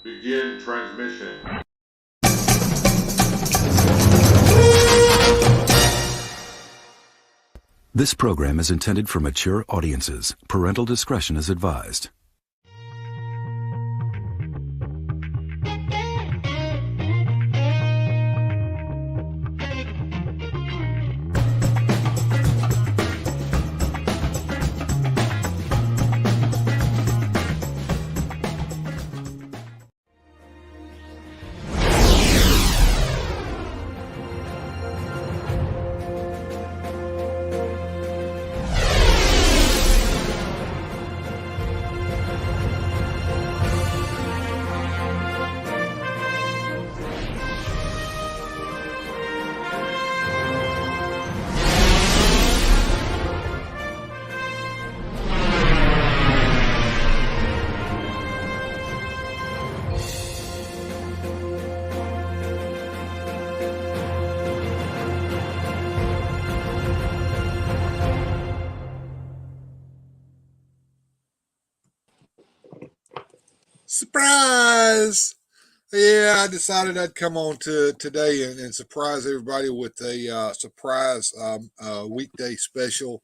Begin transmission. This program is intended for mature audiences. Parental discretion is advised. Surprise! Yeah, I decided I'd come on to today and surprise everybody with a surprise weekday special.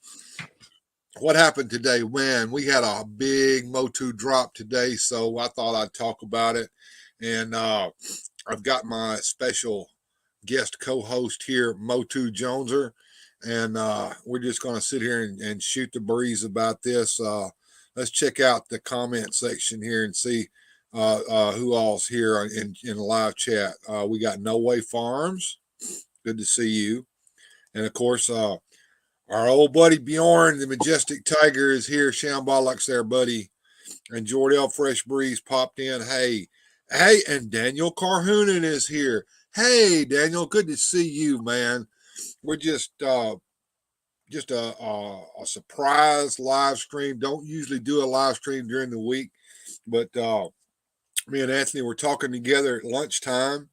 What happened today? Man, we had a big MOTU drop today, so I thought I'd talk about it. And I've got my special guest co-host here, MOTU Jonezer, and we're just going to sit here and shoot the breeze about this. Let's check out the comment section here and see who all's here in the live chat. We got No Way Farms. Good to see you. And of course, our old buddy Bjorn, the Majestic Tiger, is here. Shambolics there, buddy. And Jordell Fresh Breeze popped in. Hey, and Daniel Carhoonan is here. Hey, Daniel, good to see you, man. We're just a surprise live stream. Don't usually do a live stream during the week, but me and Anthony were talking together at lunchtime,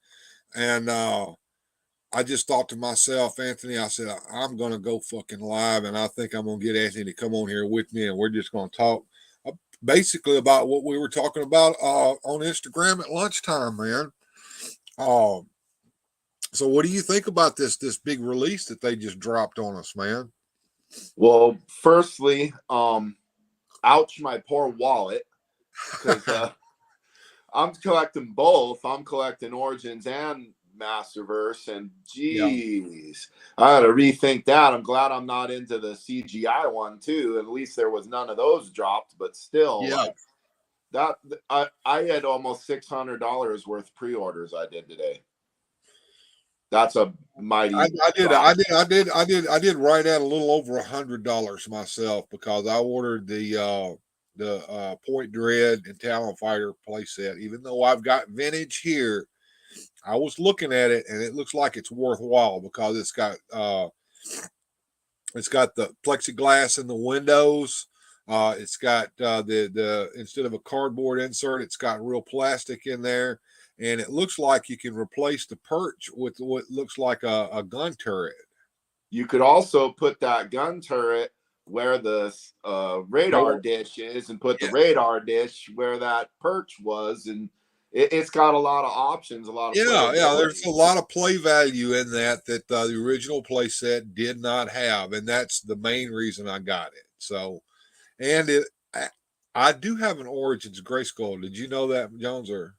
and I just thought to myself, Anthony, I said, I'm going to go fucking live, and I think I'm going to get Anthony to come on here with me, and we're just going to talk basically about what we were talking about on Instagram at lunchtime, man. So what do you think about this big release that they just dropped on us, man? Well, firstly, ouch my poor wallet, because I'm collecting both. I'm collecting Origins and Masterverse, and geez, I had to rethink that. I'm glad I'm not into the CGI one too. At least there was none of those dropped, but still, like that, I had almost $600 worth pre-orders I did today. That's a mighty. I did right at a little over $100 myself, because I ordered the Point Dread and Talon Fighter playset. Even though I've got vintage here, I was looking at it and it looks like it's worthwhile, because it's got the plexiglass in the windows. It's got the instead of a cardboard insert, it's got real plastic in there. And it looks like you can replace the perch with what looks like a gun turret. You could also put that gun turret where the radar dish is, and put the radar dish where that perch was, and it's got a lot of options, a lot of there's a lot of play value in that the original play set did not have, and that's the main reason I got it. So, and I do have an Origins Grayskull. Did you know that, Jones? Or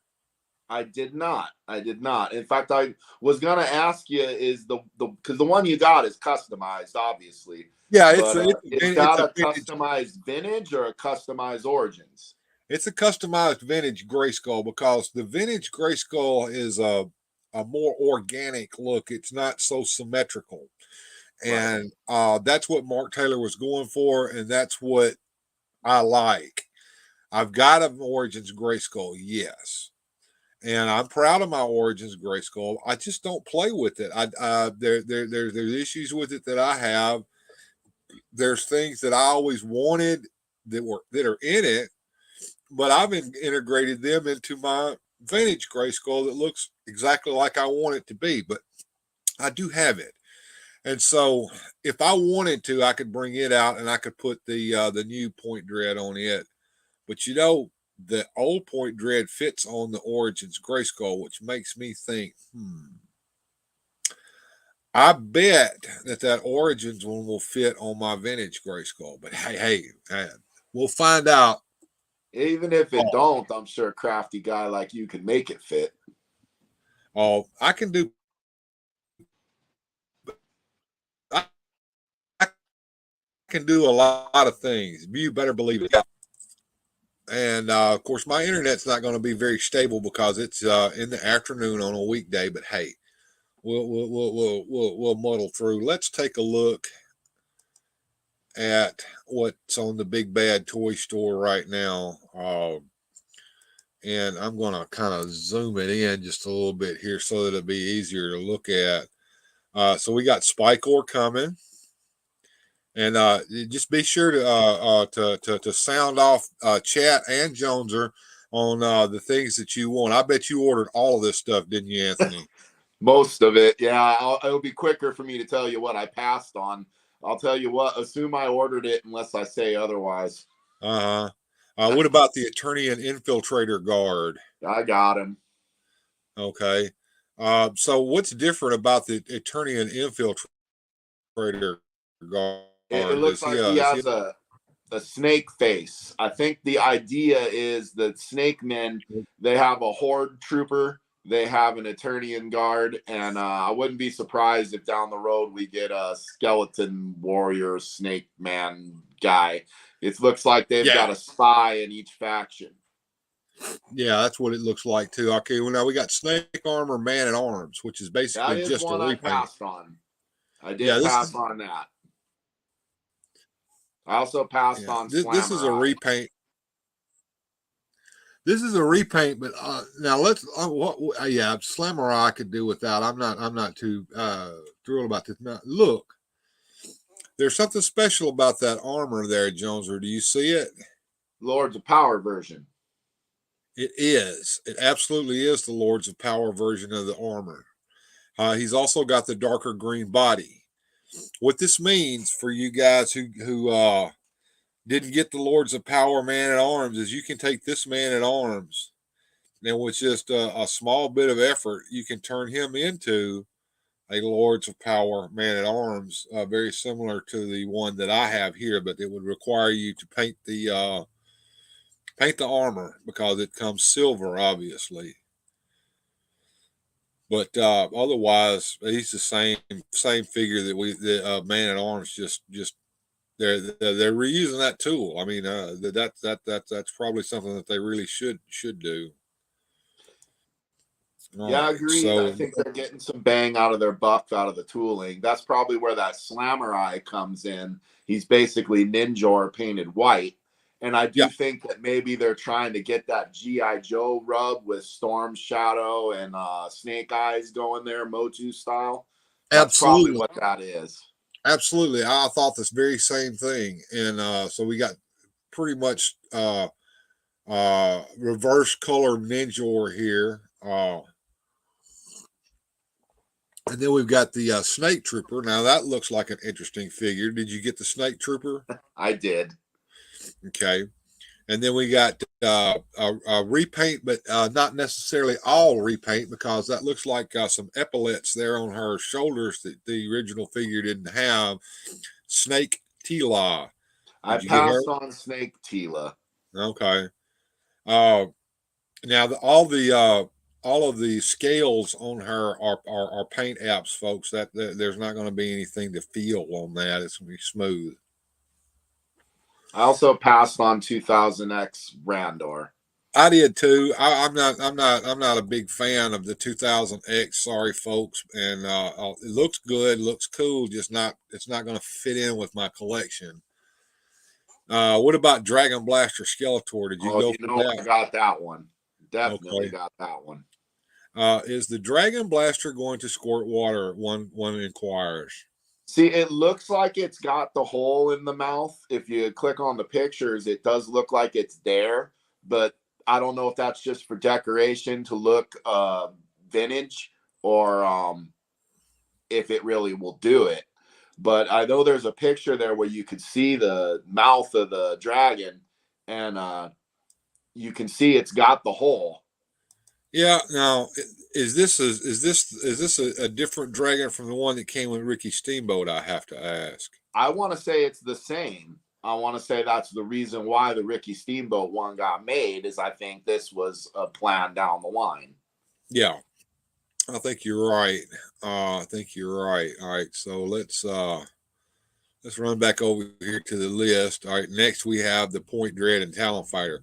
I did not. In fact, I was gonna ask you, is because the one you got is customized, obviously. Yeah, it's got a customized vintage or a customized Origins. It's a customized vintage Grayskull, because the vintage Grayskull is a more organic look. It's not so symmetrical, and that's what Mark Taylor was going for, and that's what I like. I've got an Origins Grayskull, yes. And I'm proud of my Origins Grayskull. I just don't play with it. There's issues with it that I have. There's things that I always wanted that are in it, but I've integrated them into my vintage Grayskull that looks exactly like I want it to be. But I do have it, and so if I wanted to, I could bring it out and I could put the new Point Dread on it. But the Old Point Dread fits on the Origins Gray Skull, which makes me think, I bet that Origins one will fit on my vintage Gray Skull. But hey, we'll find out. Even if it don't, I'm sure a crafty guy like you can make it fit. Oh, I can do. I can do a lot of things. You better believe it. And of course, my internet's not going to be very stable because it's in the afternoon on a weekday. But hey, we'll muddle through. Let's take a look at what's on the Big Bad Toy Store right now. And I'm going to kind of zoom it in just a little bit here so that it'll be easier to look at. So we got Spikor coming. And just be sure to sound off Chat and Jonezer on the things that you want. I bet you ordered all of this stuff, didn't you, Anthony? Most of it, yeah. It'll be quicker for me to tell you what I passed on. I'll tell you what, assume I ordered it unless I say otherwise. What about the Eternian Infiltrator Guard? I got him. Okay. So what's different about the Eternian Infiltrator Guard? It looks like he has a snake face. I think the idea is that snake men, they have a horde trooper, they have an Eternian guard, and I wouldn't be surprised if down the road we get a skeleton warrior snake man guy. It looks like they've got a spy in each faction. Yeah, that's what it looks like too. Okay, well now we got Snake Armor Man at Arms, which is basically just a repaint. I passed on. I did pass on that. I also passed on Slammer. This is a repaint. This is a repaint, but now let's Slammer I could do without. I'm not too thrilled about this. Now, look, there's something special about that armor there, Joneser. Do you see it? Lords of Power version. It is. It absolutely is the Lords of Power version of the armor. He's also got the darker green body. What this means for you guys who didn't get the Lords of Power Man at Arms is you can take this man at arms, and with just a small bit of effort, you can turn him into a Lords of Power Man at Arms, very similar to the one that I have here, but it would require you to paint the armor because it comes silver, obviously. But otherwise, he's the same figure that Man at Arms. Just they're reusing that tool. I mean, that's probably something that they really should do. I agree. So, I think they're getting some bang out of their buck out of the tooling. That's probably where that Slammer eye comes in. He's basically Ninja painted white. And I do think that maybe they're trying to get that G.I. Joe rub with Storm Shadow and Snake Eyes going there, MOTU style. That's probably what that is. Absolutely. I thought this very same thing. And so we got pretty much reverse color Ninja here. And then we've got the Snake Trooper. Now that looks like an interesting figure. Did you get the Snake Trooper? I did. Okay. And then we got a repaint, but not necessarily all repaint because that looks like some epaulets there on her shoulders that the original figure didn't have. Snake Tila. I passed on Snake Tila. Okay. Now all of the scales on her are paint apps, folks. That there's not going to be anything to feel on that. It's going to be smooth. I also passed on 2000X Randor. I did too. I'm not a big fan of the 2000X. Sorry, folks. And it looks good, looks cool. Just not. It's not going to fit in with my collection. What about Dragon Blaster Skeletor? Did you go for that? I got that one. Definitely got that one. Is the Dragon Blaster going to squirt water? One inquires. See, it looks like it's got the hole in the mouth. If you click on the pictures, it does look like it's there, but I don't know if that's just for decoration to look vintage or if it really will do it. But I know there's a picture there where you could see the mouth of the dragon, and you can see it's got the hole. Yeah. Now, is this a different dragon from the one that came with Ricky Steamboat? I have to ask. I want to say it's the same. I want to say that's the reason why the Ricky Steamboat one got made, is I think this was a plan down the line. Yeah, I think you're right. I think you're right. All right, so let's run back over here to the list. All right, next we have the Point Dread and Talon Fighter.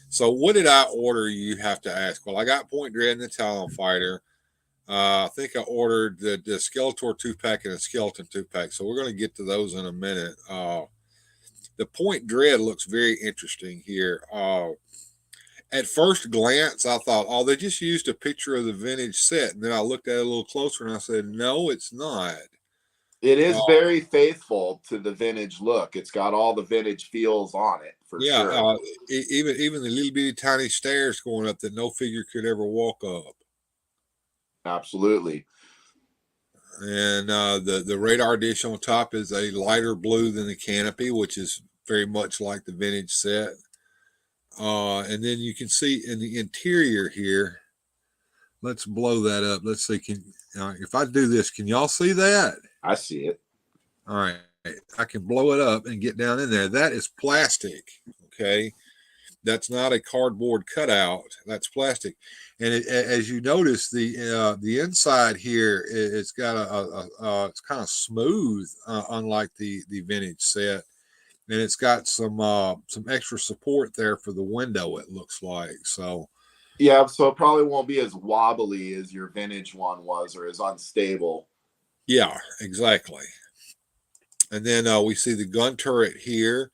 So what did I order? You have to ask. Well, I got Point Dread and the Talon Fighter. I think I ordered the Skeletor 2-pack and a Skeleton 2-pack. So we're going to get to those in a minute. The Point Dread looks very interesting here. At first glance, I thought, oh, they just used a picture of the vintage set. And then I looked at it a little closer and I said, no, it's not. It is very faithful to the vintage look. It's got all the vintage feels on it, for sure. Even the little bitty tiny stairs going up that no figure could ever walk up. Absolutely. And the radar dish on top is a lighter blue than the canopy, which is very much like the vintage set. And then you can see in the interior here. Let's blow that up. Let's see. If I do this, can y'all see that? I see it. All right. I can blow it up and get down in there. That is plastic. Okay. That's not a cardboard cutout. That's plastic. And as you notice, the inside here, it's got it's kind of smooth, unlike the vintage set. And it's got some extra support there for the window, it looks like. So yeah, so it probably won't be as wobbly as your vintage one was, or as unstable. Yeah, exactly. And then we see the gun turret here.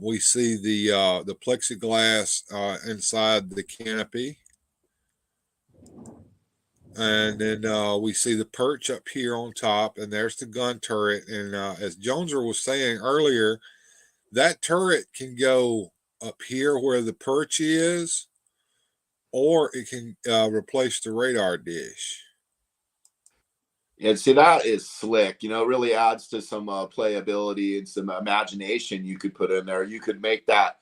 We see the plexiglass inside the canopy. And then we see the perch up here on top, and there's the gun turret. And as Jonezer was saying earlier, that turret can go up here where the perch is, or it can replace the radar dish. And see, that is slick. You know, it really adds to some playability and some imagination you could put in there. You could make that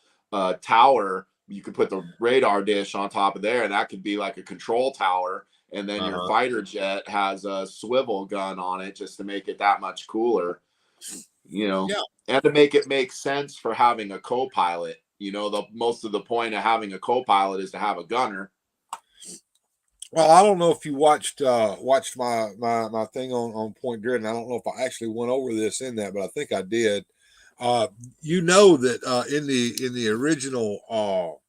tower, you could put the radar dish on top of there, and that could be like a control tower. And then your fighter jet has a swivel gun on it just to make it that much cooler, you know, and to make it make sense for having a co-pilot. You know, most of the point of having a co-pilot is to have a gunner. Well, I don't know if you watched my thing on Point Dread, and I don't know if I actually went over this in that, but I think I did. You know that in the original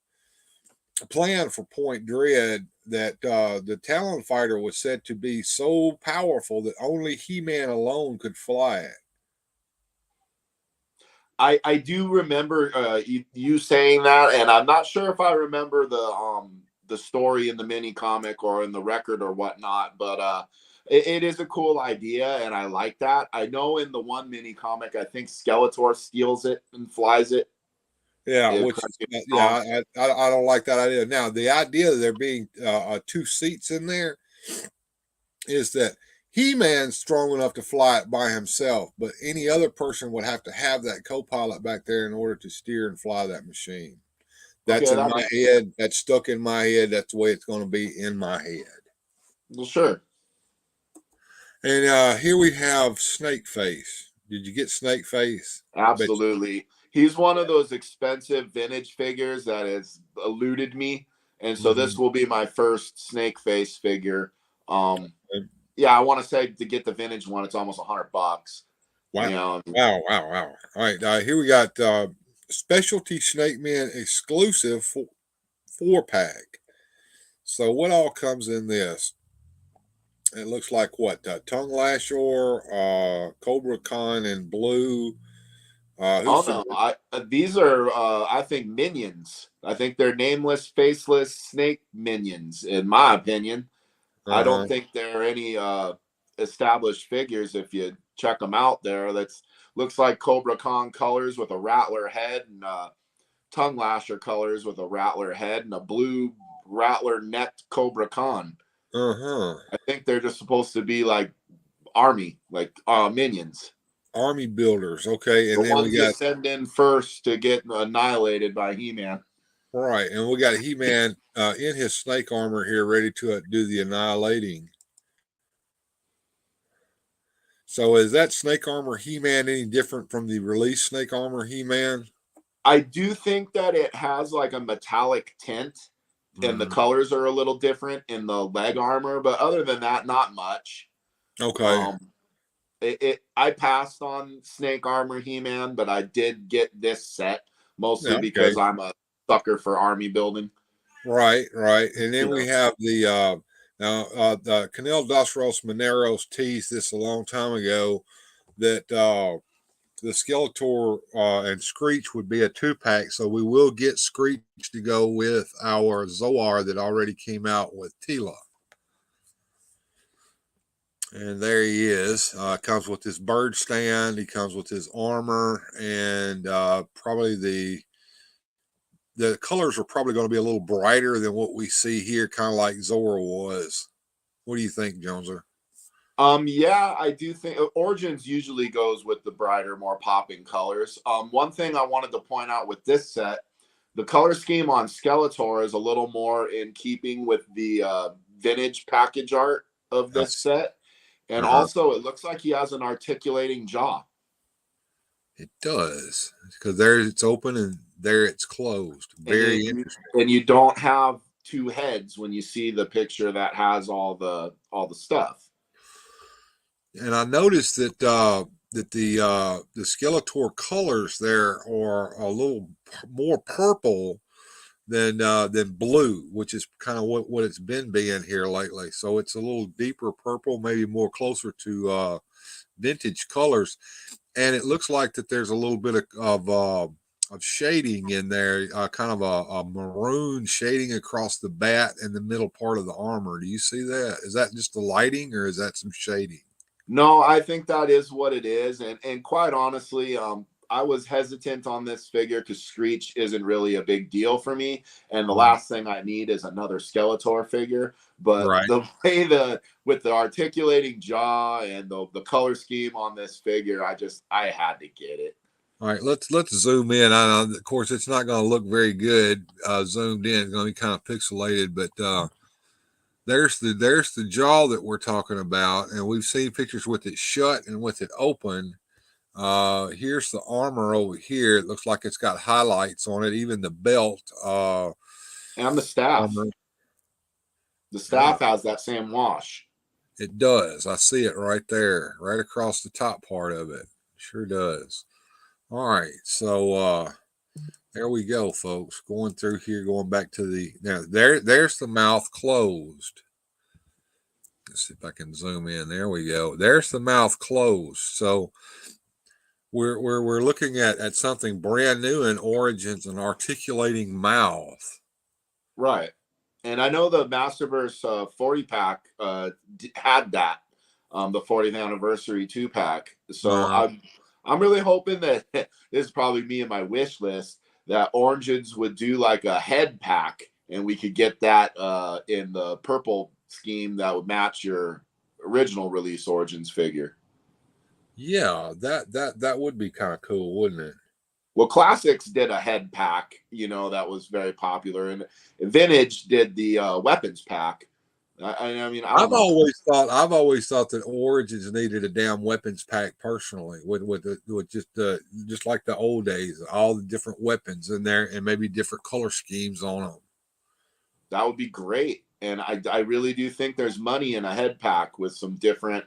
plan for Point Dread, that the Talon Fighter was said to be so powerful that only He-Man alone could fly it. I do remember you saying that, and I'm not sure if I remember the story in the mini comic or in the record or whatnot, but it is a cool idea, and I like that. I know in the one mini comic, I think Skeletor steals it and flies it. Yeah, I don't like that idea. Now, the idea of there being 2 seats in there is that He-Man's strong enough to fly it by himself, but any other person would have to have that co-pilot back there in order to steer and fly that machine. That's in my head. That's stuck in my head. That's the way it's going to be in my head. Well, sure. And here we have Snake Face. Did you get Snake Face? Absolutely. He's one of those expensive vintage figures that has eluded me. And so this will be my first Snake Face figure. Yeah, I want to say to get the vintage one, it's almost $100. Wow. Wow. All right. Here we got Specialty Snake Men exclusive 4-pack. So what all comes in this? It looks like what? Tongue Lasher, Cobra Khan in blue. These are, I think, minions. I think they're nameless, faceless snake minions, in my opinion. I don't think they're any established figures. If you check them out there, looks like Cobra Khan colors with a rattler head, and Tongue Lasher colors with a rattler head, and a blue rattler necked Cobra Khan. I think they're just supposed to be like army, like minions. Army builders, okay. And then we got send in first to get annihilated by He-Man. Right, and we got a He-Man in his snake armor here, ready to do the annihilating. So is that snake armor He-Man any different from the release snake armor He-Man? I do think that it has like a metallic tint, and the Mm-hmm. colors are a little different in the leg armor, but other than that, not much. Okay. Um, I passed on snake armor He-Man, but I did get this set mostly Yeah, okay. because I'm a sucker for army building. Right, right. And then You we know, have the Canal dos Ros Mineros teased this a long time ago that the Skeletor and Screech would be a 2-pack. So we will get Screech to go with our Zoar that already came out with Tila. And there he is. Comes with his bird stand. He comes with his armor, and probably the colors are probably going to be a little brighter than what we see here, kind of like Zora was. What do you think, Joneser? yeah, I do think Origins usually goes with the brighter, more popping colors. One thing I wanted to point out with this set, the color scheme on Skeletor is a little more in keeping with the vintage package art of this Yes. set. And also, it looks like he has an articulating jaw. It does, because there it's open and there it's closed. Very interesting. And you don't have two heads when you see the picture that has all the stuff. And I noticed that the Skeletor colors there are a little more purple than blue, which is kind of what it's been being here lately. So it's a little deeper purple, maybe more closer to vintage colors, and it looks like that there's a little bit of shading in there, kind of a maroon shading across the bat and the middle part of the armor. Do you see that? Is that just the lighting, or is that some shading? No, I think that is what it is, and quite honestly, I was hesitant on this figure because Screech isn't really a big deal for me, and the last thing I need is another Skeletor figure. But Right. the way with the articulating jaw and the color scheme on this figure, I had to get it. All right, let's zoom in. Of course, it's not going to look very good zoomed in. It's going to be kind of pixelated, but there's the jaw that we're talking about, and we've seen pictures with it shut and with it open. Here's the armor over here. It looks like it's got highlights on it, even the belt. And the staff. Armor. The staff has that same wash. It does. I see it right there, right across the top part of it. Sure does. All right, so there we go, folks. Going through here, going back to there's the mouth closed. Let's see if I can zoom in. There we go. There's the mouth closed. So we're looking at something brand new in Origins, an articulating mouth. Right. And I know the Masterverse 40 pack had that, the 40th anniversary 2-pack. So I'm really hoping that this is probably me and my wish list, that Origins would do like a head pack, and we could get that in the purple scheme that would match your original release Origins figure. Yeah, that would be kind of cool, wouldn't it? Well, Classics did a head pack, that was very popular, and Vintage did the weapons pack. I mean, I've always thought that Origins needed a damn weapons pack personally, with just like the old days, all the different weapons in there and maybe different color schemes on them. That would be great, and I really do think there's money in a head pack with some different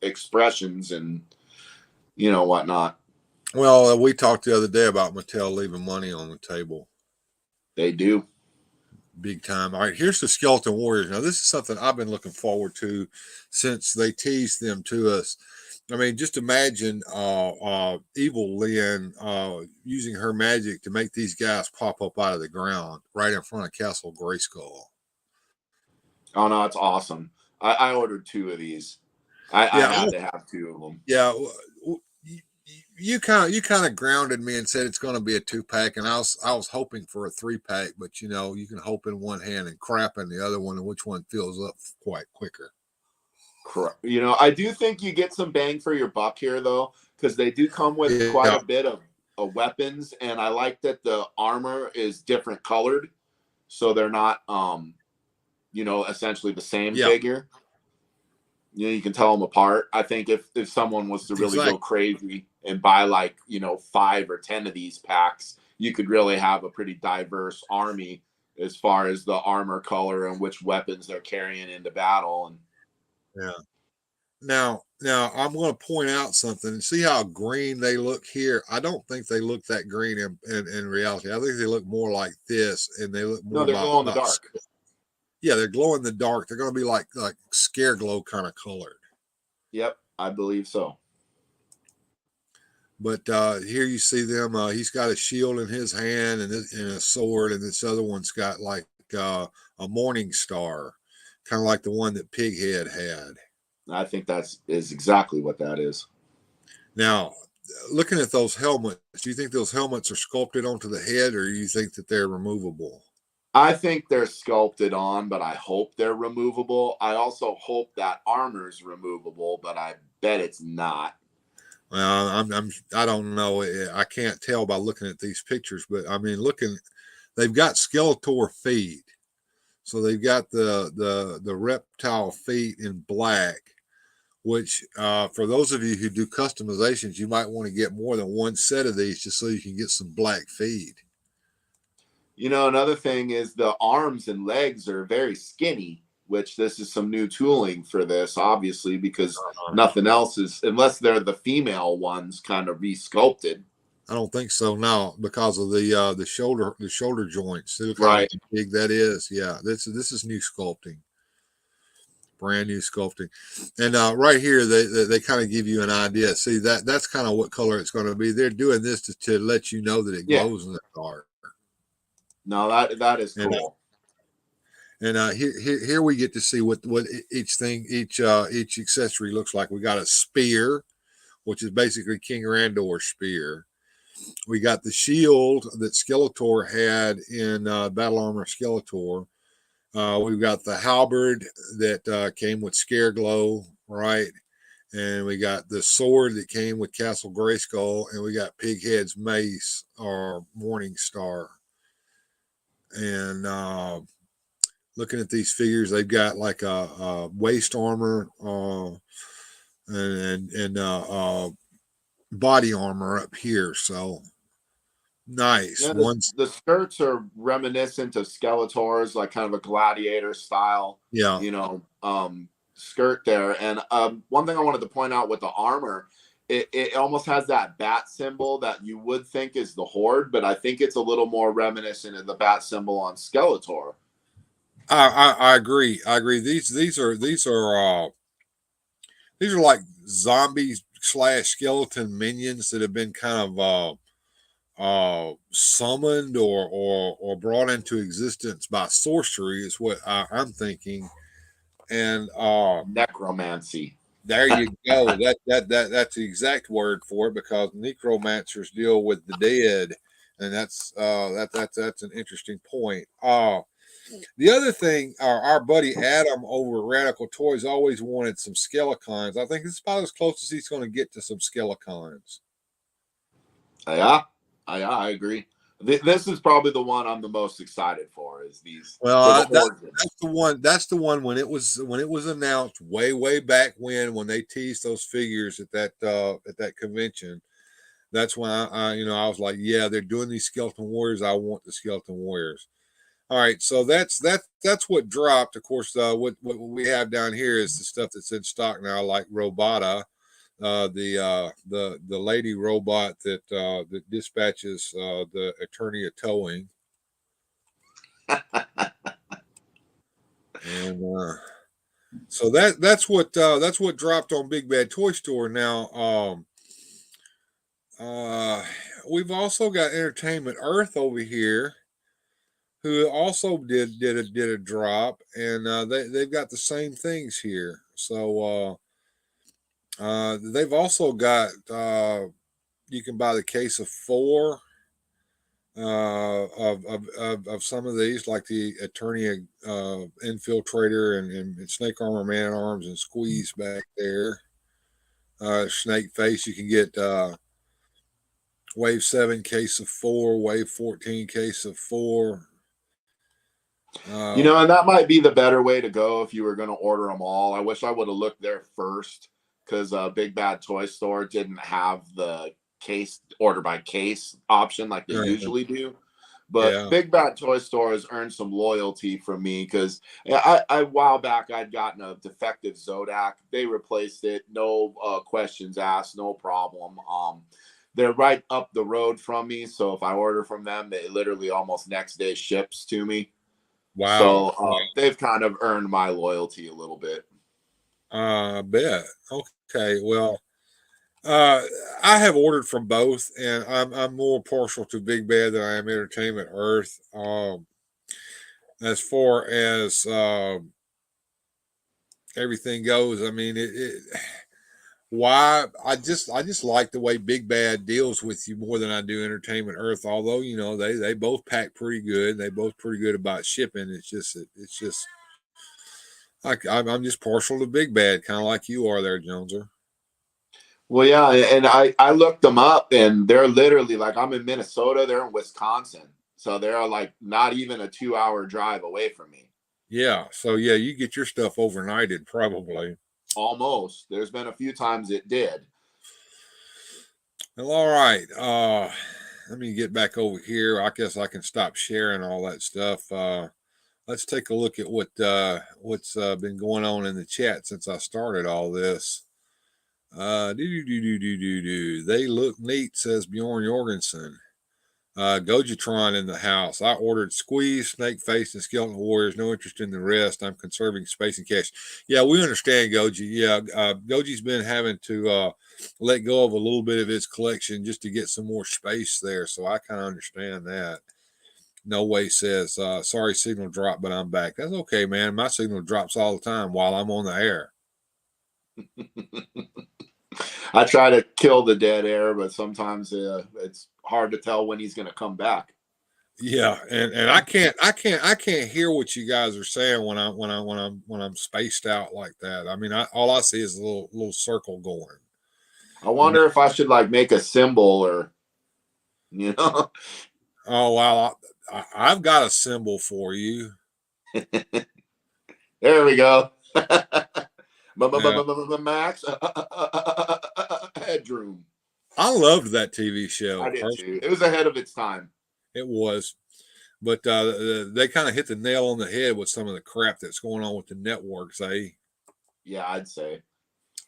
expressions and whatnot. Well, we talked the other day about Mattel leaving money on the table. They do. Big time. All right, here's the Skeleton Warriors. Now, this is something I've been looking forward to since they teased them to us. I mean, just imagine Evil Lynn using her magic to make these guys pop up out of the ground right in front of Castle Grayskull. Oh, no, it's awesome. I ordered 2 of these. I had to have 2 of them. Yeah, you kind of grounded me and said it's going to be a 2-pack, and I was hoping for a 3-pack, but you can hope in one hand and crap in the other one, and which one fills up quite quicker. I do think you get some bang for your buck here, though, because they do come with quite a bit of weapons, and I like that the armor is different colored, so they're not essentially the same Yeah, figure. You can tell them apart. I think if someone was to really exactly. go crazy and buy like 5 or 10 of these packs, you could really have a pretty diverse army as far as the armor color and which weapons they're carrying into battle. And Yeah. Now I'm going to point out something. See how green they look here? I don't think they look that green in reality. I think they look more like this, and they look no, more they're glow in the about. dark. Yeah, they're glow in the dark. They're going to be like scare glow kind of colored. Yep, I believe so. But here you see them. He's got a shield in his hand and a sword, and this other one's got like a morning star, kind of like the one that Pighead had. I think is exactly what that is. Now, looking at those helmets, do you think those helmets are sculpted onto the head, or do you think that they're removable? I think they're sculpted on, but I hope they're removable. I also hope that armor's removable, but I bet it's not. Well, I don't know. I can't tell by looking at these pictures, but I mean, they've got Skeletor feet, so they've got the reptile feet in black. Which, for those of you who do customizations, you might want to get more than one set of these just so you can get some black feet. Another thing is the arms and legs are very skinny, which this is some new tooling for this, obviously, because nothing else is, unless they're the female ones, kind of re-sculpted. I don't think so now because of the shoulder joints. Look Right. how big that is. Yeah, this is new sculpting, brand new sculpting, and right here they kind of give you an idea. See that's kind of what color it's going to be. They're doing this to let you know that it glows in the dark. No, that is cool. And here we get to see what each accessory looks like. We got a spear, which is basically King Randor's spear. We got the shield that Skeletor had in Battle Armor Skeletor. We've got the halberd that came with Scareglow, right? And we got the sword that came with Castle Grayskull, and we got Pighead's mace or Morning Star. And looking at these figures, they've got like a waist armor and body armor up here. So nice. Yeah, One's the skirts are reminiscent of Skeletor's, like kind of a gladiator style, yeah. Skirt there. And one thing I wanted to point out with the armor, it almost has that bat symbol that you would think is the Horde, but I think it's a little more reminiscent of the bat symbol on Skeletor. I agree. I agree. These are like zombies / skeleton minions that have been kind of summoned or brought into existence by sorcery is what I'm thinking. And necromancy. There you go. That's the exact word for it because necromancers deal with the dead, and that's an interesting point. The other thing, our buddy Adam over at Radical Toys always wanted some Skelecons. I think it's about as close as he's going to get to some Skelecons. Yeah, I agree. This is probably the one I'm the most excited for. Is these? Well, that's the one. That's the one when it was announced way back when they teased those figures at that convention. That's when I was like, yeah, they're doing these Skeleton Warriors. I want the Skeleton Warriors. All right, so that's what dropped. Of course, what we have down here is the stuff that's in stock now, like Robota, the lady robot that dispatches the Eternia towing, and so that's what dropped on Big Bad Toy Store. Now, we've also got Entertainment Earth over here, who also did a drop, and they've got the same things here. So they've also got you can buy the case of 4 of some of these, like the Eternia Infiltrator and Snake Armor Man at Arms and Squeeze back there. Snake Face. You can get Wave 7 case of 4, Wave 14 case of 4. And that might be the better way to go if you were going to order them all. I wish I would have looked there first, because Big Bad Toy Store didn't have the case order by case option like they usually do. But Big Bad Toy Store has earned some loyalty from me, because I a while back I'd gotten a defective Zodak. They replaced it, no questions asked, no problem. They're right up the road from me, so if I order from them, they literally almost next day ships to me. Wow. So they've kind of earned my loyalty a little bit. I bet. Okay. Well, I have ordered from both, and I'm more partial to Big Bad than I am Entertainment Earth. As far as everything goes, I mean, why I just like the way Big Bad deals with you more than I do Entertainment Earth. Although they both pack pretty good, they both pretty good about shipping. It's just I'm just partial to Big Bad, kind of like you are there, Joneser. Well, yeah, and I looked them up, and they're literally like, I'm in Minnesota, they're in Wisconsin, so they're like not even a 2-hour drive away from me. Yeah, so yeah, you get your stuff overnighted probably. Almost. There's been a few times it did. Well, all right. Let me get back over here. I guess I can stop sharing all that stuff. Let's take a look at what's been going on in the chat since I started all this. They look neat, says Bjorn Jorgensen. Gojatron in the house. I ordered Squeeze, Snake Face, and Skeleton Warriors. No interest in the rest. I'm conserving space and cash. Yeah, we understand, Goji. Yeah, Goji's been having to let go of a little bit of his collection just to get some more space there. So I kind of understand that. No Way says, sorry, signal dropped, but I'm back. That's okay, man. My signal drops all the time while I'm on the air. I try to kill the dead air, but sometimes it's hard to tell when he's going to come back. Yeah, and I can't hear what you guys are saying when I'm spaced out like that. I mean, all I see is a little circle going. I wonder if I should like make a symbol or, Oh wow, I've got a symbol for you. There we go. Max Headroom. I loved that TV show. I did too. It was ahead of its time. It was, but they kind of hit the nail on the head with some of the crap that's going on with the networks. Yeah, I'd say.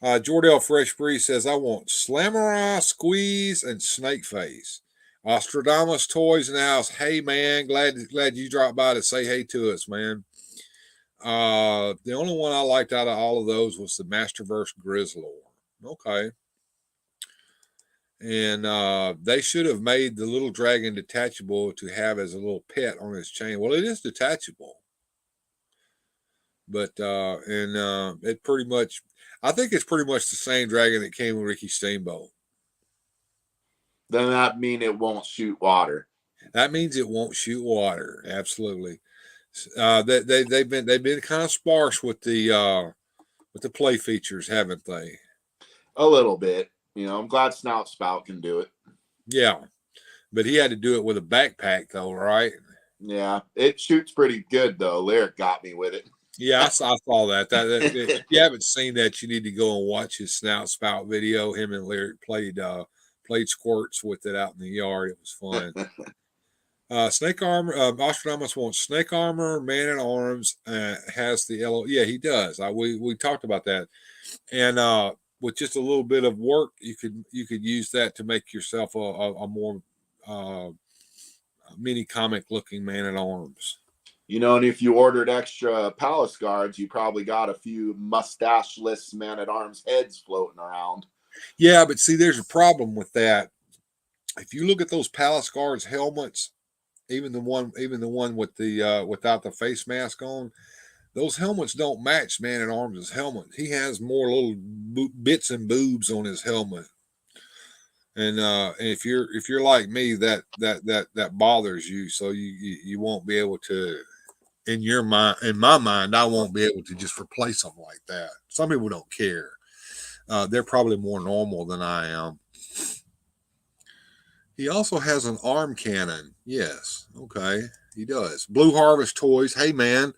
Jordell Fresh Breeze says, I want Slamurai, Squeeze, and Snake Face. Ostradamus Toys in the house. Hey man, glad you dropped by to say hey to us, man. The only one I liked out of all of those was the Masterverse Grizzlor. Okay. And they should have made the little dragon detachable to have as a little pet on his chain. Well, it is detachable. But it pretty much, I think it's pretty much the same dragon that came with Ricky Steamboat. Then that mean it won't shoot water. That means it won't shoot water. Absolutely. They've been kind of sparse with the play features, haven't they? A little bit. I'm glad Snout Spout can do it. Yeah, but he had to do it with a backpack, though, right? Yeah, it shoots pretty good though. Lyric got me with it. Yeah, I saw that. If you haven't seen that, you need to go and watch his Snout Spout video. Him and Lyric played squirts with it out in the yard. It was fun. Snake armor. Ostradamus wants snake armor. Man at Arms has the LO. Yeah, he does. We talked about that, and with just a little bit of work, you could use that to make yourself a more mini comic looking Man at Arms. And if you ordered extra palace guards, you probably got a few mustacheless Man at Arms heads floating around. Yeah, but see, there's a problem with that. If you look at those palace guards helmets, even the one with the without the face mask on, those helmets don't match Man at Arms' helmet. He has more little bits and boobs on his helmet. And if you're like me, that bothers you, so you won't be able to. In my mind, I won't be able to just replace them like that. Some people don't care. They're probably more normal than I am. He also has an arm cannon. Yes. Okay. He does. Blue Harvest Toys. Hey, man.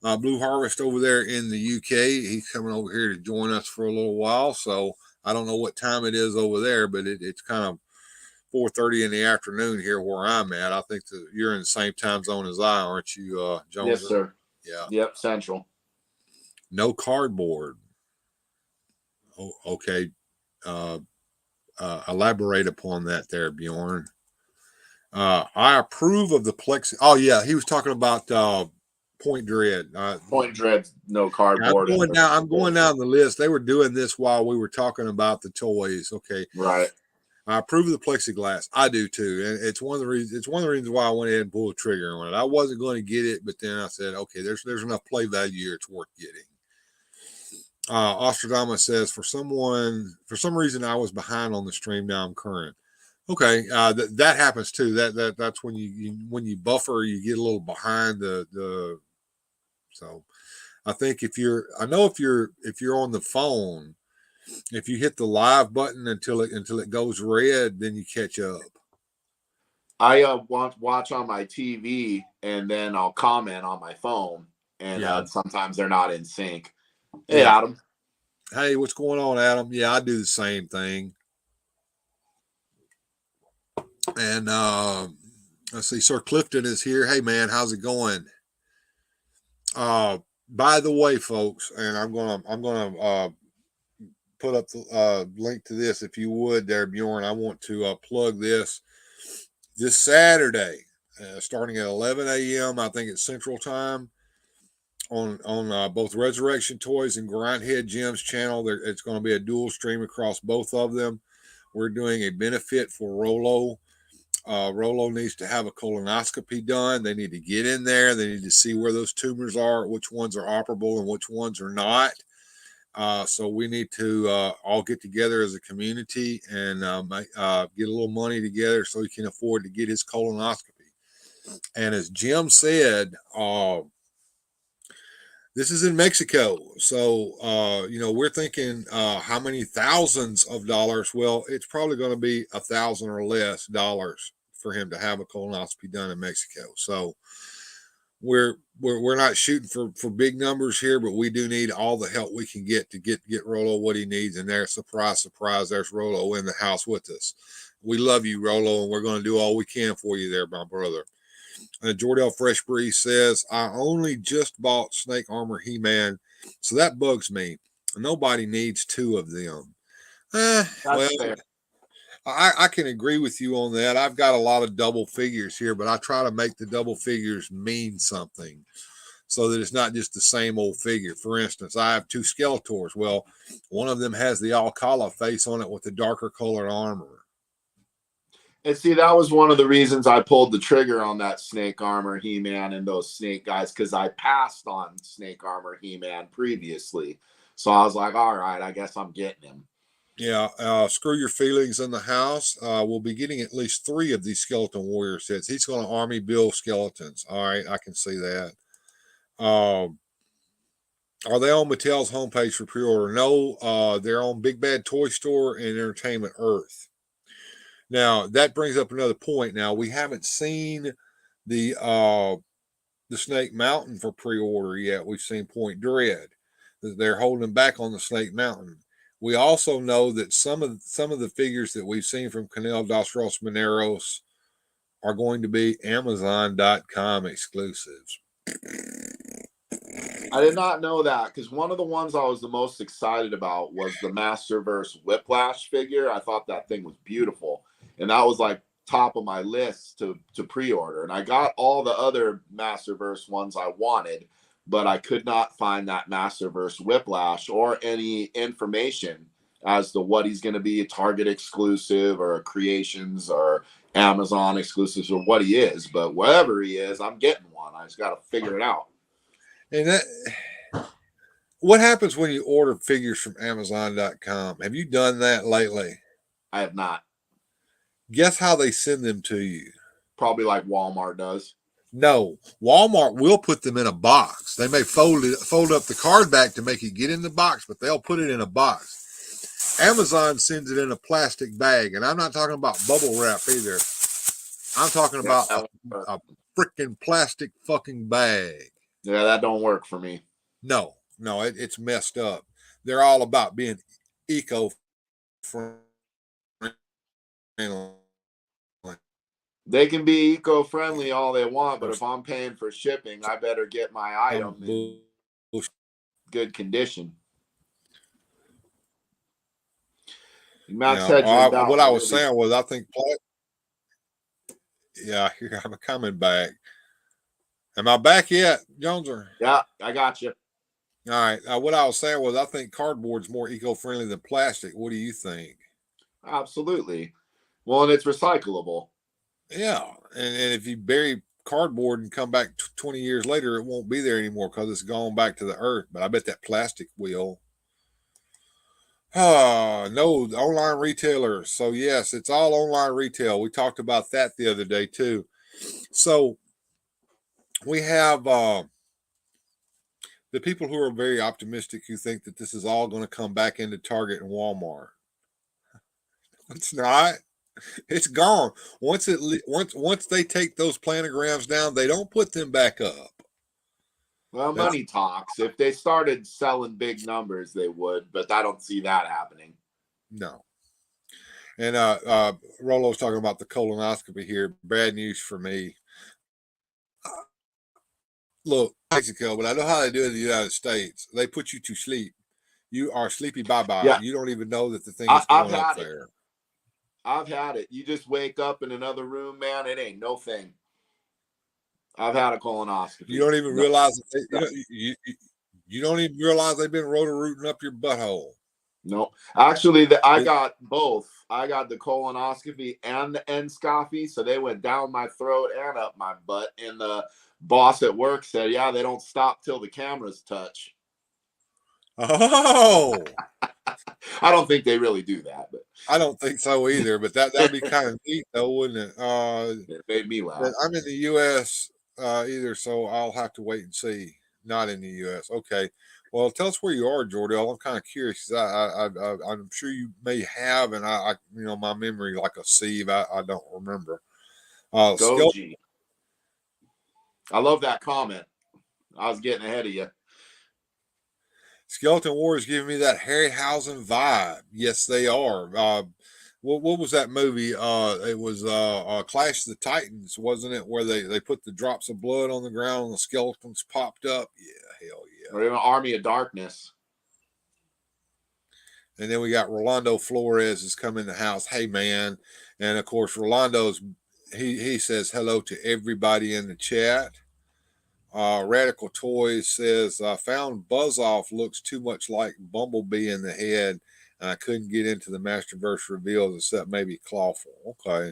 Blue Harvest over there in the UK. He's coming over here to join us for a little while. So I don't know what time it is over there, but it's kind of 4:30 in the afternoon here where I'm at. I think you're in the same time zone as I, aren't you, Yes, Joneser? sir. Yeah. Yep, Central. No cardboard. Oh, okay. Elaborate upon that there, Bjorn. I approve of the plexi. Oh yeah, he was talking about Point Dread. Point Dread, no Yeah, cardboard. I'm going down the list. They were doing this while we were talking about the toys. Okay, Right. I approve of the plexiglass. I do too, and it's one of the reasons. It's one of the reasons why I went ahead and pulled the trigger on it. I wasn't going to get it, but then I said, okay, there's enough play value here. It's worth getting. Ostradama says for some reason I was behind on the stream. Now I'm current. Okay, that happens too. That's when when you buffer, you get a little behind the. So, I think if you're on the phone, if you hit the live button until it goes red, then you catch up. I watch on my TV and then I'll comment on my phone, and sometimes they're not in sync. Hey, Yeah. Adam. Hey, what's going on, Adam? Yeah, I do the same thing. And let's see, Sir Clifton is here. Hey, man, how's it going? By the way, folks, and I'm gonna put up the link to this if you would, there, Bjorn. I want to plug this Saturday, starting at 11 a.m. I think it's Central Time on both Resurrection Toys and Grindhead Jim's channel. It's going to be a dual stream across both of them. We're doing a benefit for Rolo. Rolo needs to have a colonoscopy done. They need to get in there. They need to see where those tumors are, which ones are operable and which ones are not. So we need to all get together as a community and get a little money together so he can afford to get his colonoscopy. And as Jim said, this is in Mexico. So, we're thinking how many thousands of dollars? Well, it's probably going to be $1,000 or less dollars for him to have a colonoscopy done in Mexico. So we're not shooting for big numbers here, but we do need all the help we can get to get Rolo what he needs. And there, surprise, there's Rolo in the house with us. We love you, Rolo, and we're going to do all we can for you there, my brother. Jordell Fresh Breeze says, I only just bought Snake Armor He-Man, so that bugs me. Nobody needs two of them. Well, fair. I can agree with you on that. I've got a lot of double figures here, but I try to make the double figures mean something so that it's not just the same old figure. For instance, I have two Skeletors. Well, one of them has the Alcala face on it with the darker colored armor. And see, that was one of the reasons I pulled the trigger on that Snake Armor He-Man and those Snake guys, because I passed on Snake Armor He-Man previously. So I was like, all right, I guess I'm getting him. Yeah, screw your feelings in the house. We'll be getting at least 3 of these Skeleton Warrior sets. He's going to army build skeletons. All right, I can see that. Are they on Mattel's homepage for pre-order? No, they're on Big Bad Toy Store and Entertainment Earth. Now, that brings up another point. Now, we haven't seen the Snake Mountain for pre-order yet. We've seen Point Dread. They're holding back on the Snake Mountain. We also know that some of the figures that we've seen from Canal dos Los Mineros are going to be Amazon.com exclusives. I did not know that, because one of the ones I was the most excited about was the Masterverse Whiplash figure. I thought that thing was beautiful, and that was like top of my list to pre-order. And I got all the other Masterverse ones I wanted, but I could not find that Masterverse Whiplash or any information as to what he's going to be, a Target exclusive or a Creations or Amazon exclusives, or what he is. But whatever he is, I'm getting one. I just got to figure it out. And what happens when you order figures from Amazon.com? Have you done that lately? I have not. Guess how they send them to you? Probably like Walmart does. No, Walmart will put them in a box. They may fold up the card back to make it get in the box, but they'll put it in a box. Amazon sends it in a plastic bag, and I'm not talking about bubble wrap either. I'm talking about a freaking plastic fucking bag. Yeah, that don't work for me. No, it's messed up. They're all about being eco-friendly. They can be eco-friendly all they want, but if I'm paying for shipping, I better get my item in good condition. Max what I was saying was, I think, yeah, here I'm coming back. Am I back yet, Jonezer? Yeah, I got you. All right. What I was saying was, I think cardboard's more eco-friendly than plastic. What do you think? Absolutely. Well, and it's recyclable. Yeah, and if you bury cardboard and come back 20 years later, it won't be there anymore because it's gone back to the earth. But I bet that plastic will. No, online retailers. So yes, it's all online retail. We talked about that the other day too. So we have the people who are very optimistic who think that this is all going to come back into Target and Walmart. It's not. It's gone. Once they take those planograms down, they don't put them back up. Well, money talks. If they started selling big numbers, they would, but I don't see that happening. No. And Rolo's talking about the colonoscopy here. Bad news for me. Look, Mexico, but I know how they do it in the United States. They put you to sleep. You are sleepy bye-bye. Yeah. You don't even know that the thing is going up there. I've had it. You just wake up in another room, man. It ain't no thing. I've had a colonoscopy. You don't even realize that you don't even realize they've been roto-rooting up your butthole. No, actually, I got both. I got the colonoscopy and the endoscopy, so they went down my throat and up my butt. And the boss at work said, "Yeah, they don't stop till the cameras touch." Oh, I don't think they really do that, but I don't think so either. But that'd be kind of neat, though, wouldn't it? It made me laugh. I'm in the U.S. Either, so I'll have to wait and see. Not in the U.S. Okay. Well, tell us where you are, Jordell. I'm kind of curious. I'm sure you may have, and my memory like a sieve. I don't remember. Go G. I love that comment. I was getting ahead of you. Skeleton War is giving me that Harryhausen vibe. Yes, they are. What was that movie? It was Clash of the Titans, wasn't it? Where they put the drops of blood on the ground and the skeletons popped up. Yeah, hell yeah. Or even Army of Darkness. And then we got Rolando Flores has come in the house. Hey man, and of course Rolando's he says hello to everybody in the chat. Radical Toys says, I found Buzz Off looks too much like Bumblebee in the head, and I couldn't get into the Masterverse reveals except maybe Clawful. Okay.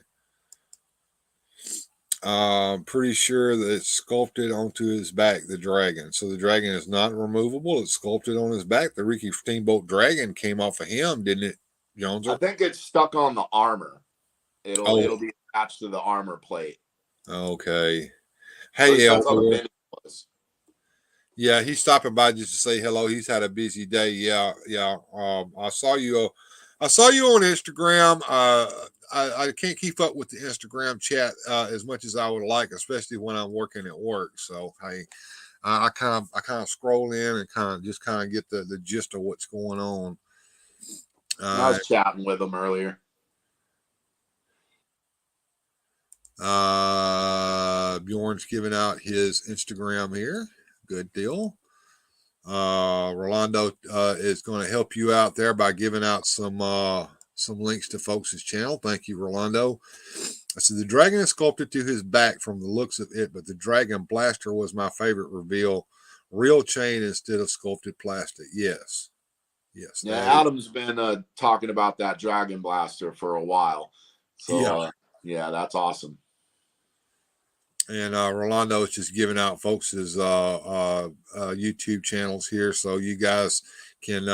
Pretty sure that it's sculpted onto his back, the dragon. So the dragon is not removable. It's sculpted on his back. The Ricky Steamboat dragon came off of him, didn't it, Joneser? I think it's stuck on the armor. It'll be attached to the armor plate. Okay. Hey, Elder. Yeah, he's stopping by just to say hello. He's had a busy day. Yeah. I saw you on Instagram. I can't keep up with the Instagram chat as much as I would like, especially when I'm working at work. So hey, I kind of scroll in and kind of get the gist of what's going on. I was chatting with him earlier. Bjorn's giving out his Instagram here. Good deal. Rolando is going to help you out there by giving out some links to folks' channel. Thank you, Rolando. I said the dragon is sculpted to his back from the looks of it, but the dragon blaster was my favorite reveal. Real chain instead of sculpted plastic. Yes. Yeah, Adam's been talking about that dragon blaster for a while. So yeah, that's awesome. And Rolando is just giving out folks' YouTube channels here, so you guys can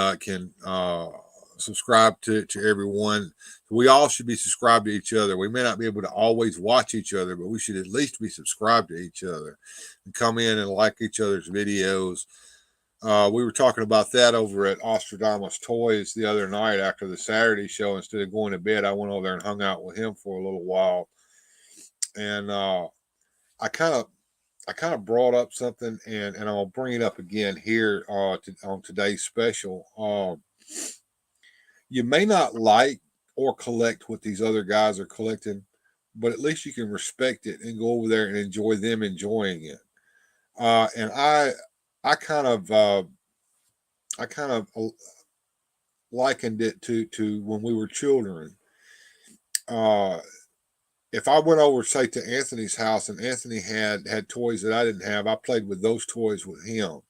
subscribe to everyone. We all should be subscribed to each other. We may not be able to always watch each other, but we should at least be subscribed to each other and come in and like each other's videos. We were talking about that over at Ostradamus Toys the other night after the Saturday show. Instead of going to bed, I went over there and hung out with him for a little while. And I kind of brought up something, and I'll bring it up again here on today's special. You may not like or collect what these other guys are collecting, but at least you can respect it and go over there and enjoy them enjoying it. And I kind of likened it to when we were children. If I went over, say, to Anthony's house and Anthony had toys that I didn't have, I played with those toys with him.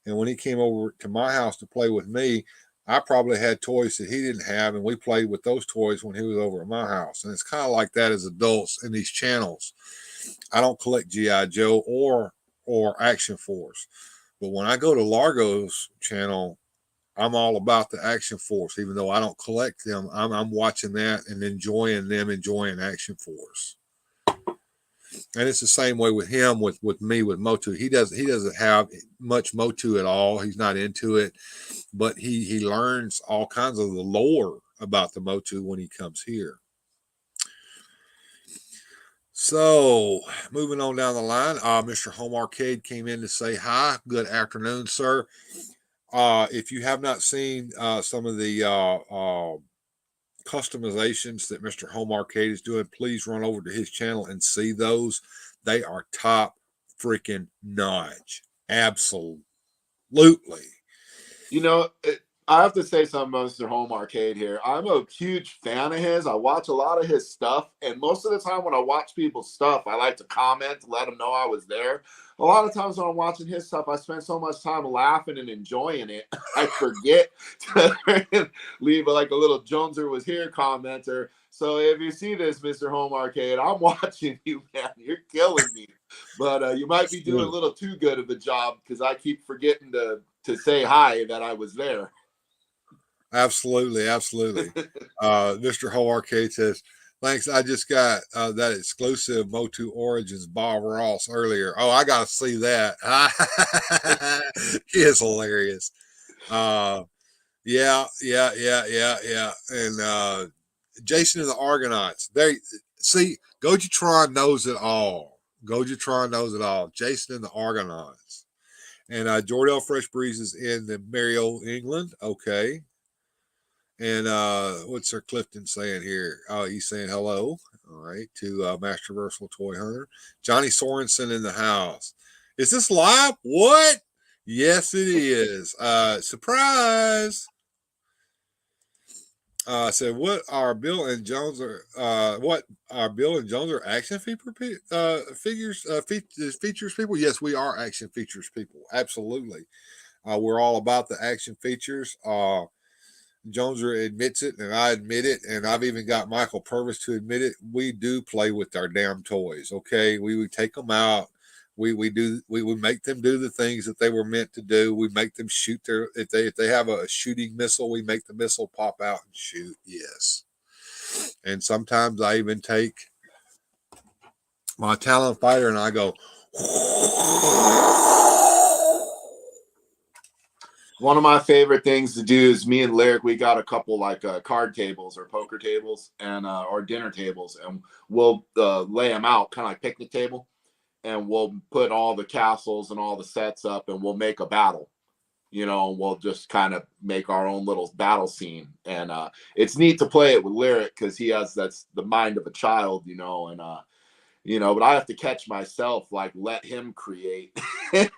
And when he came over to my house to play with me, I probably had toys that he didn't have, and we played with those toys when he was over at my house. And it's kind of like that as adults in these channels. I don't collect GI Joe or Action Force, but when I go to Largo's channel, I'm all about the Action Force. Even though I don't collect them, I'm watching that and enjoying them, enjoying Action Force. And it's the same way with him, with me, with Motu. He doesn't have much Motu at all. He's not into it, but he learns all kinds of the lore about the Motu when he comes here. So, moving on down the line, Mr. Home Arcade came in to say hi. Good afternoon, sir. If you have not seen some of the customizations that Mr. Home Arcade is doing, please run over to his channel and see those. They are top freaking notch. Absolutely. You know, I have to say something about Mr. Home Arcade here. I'm a huge fan of his. I watch a lot of his stuff, and most of the time when I watch people's stuff, I like to comment to let them know I was there. A lot of times when I'm watching his stuff, I spend so much time laughing and enjoying it, I forget to leave like a little Jonezer was here commenter. So if you see this, Mr. Home Arcade, I'm watching you, man. You're killing me. But you might be doing a little too good of a job because I keep forgetting to say hi that I was there. Absolutely. Mr. Home Arcade says, thanks. I just got that exclusive Motu Origins Bob Ross earlier. Oh, I got to see that. He is hilarious. Yeah. And Jason and the Argonauts. They see, Gojitron knows it all. Jason and the Argonauts. And Jordell Fresh Breezes in the Mario, England. Okay. And what's Sir Clifton saying here? Oh, he's saying hello. All right, to Master Versal Toy Hunter. Johnny Sorensen in the house. Is this live? What? Yes, it is. Surprise. Said what are Bill and Jones are action features people? Yes, we are action features people. Absolutely. We're all about the action features. Joneser admits it, and I admit it, and I've even got Michael Purvis to admit it. We do play with our damn toys. Okay, we take them out. We make them do the things that they were meant to do. We make them shoot their if they have a shooting missile, we make the missile pop out and shoot. Yes, and sometimes I even take my Talon Fighter and I go. One of my favorite things to do is me and Lyric, we got a couple like card tables or poker tables and or dinner tables, and we'll lay them out kind of like picnic table, and we'll put all the castles and all the sets up, and we'll make a battle. You know, we'll just kind of make our own little battle scene, and it's neat to play it with Lyric because that's the mind of a child, you know, and but I have to catch myself, like let him create. I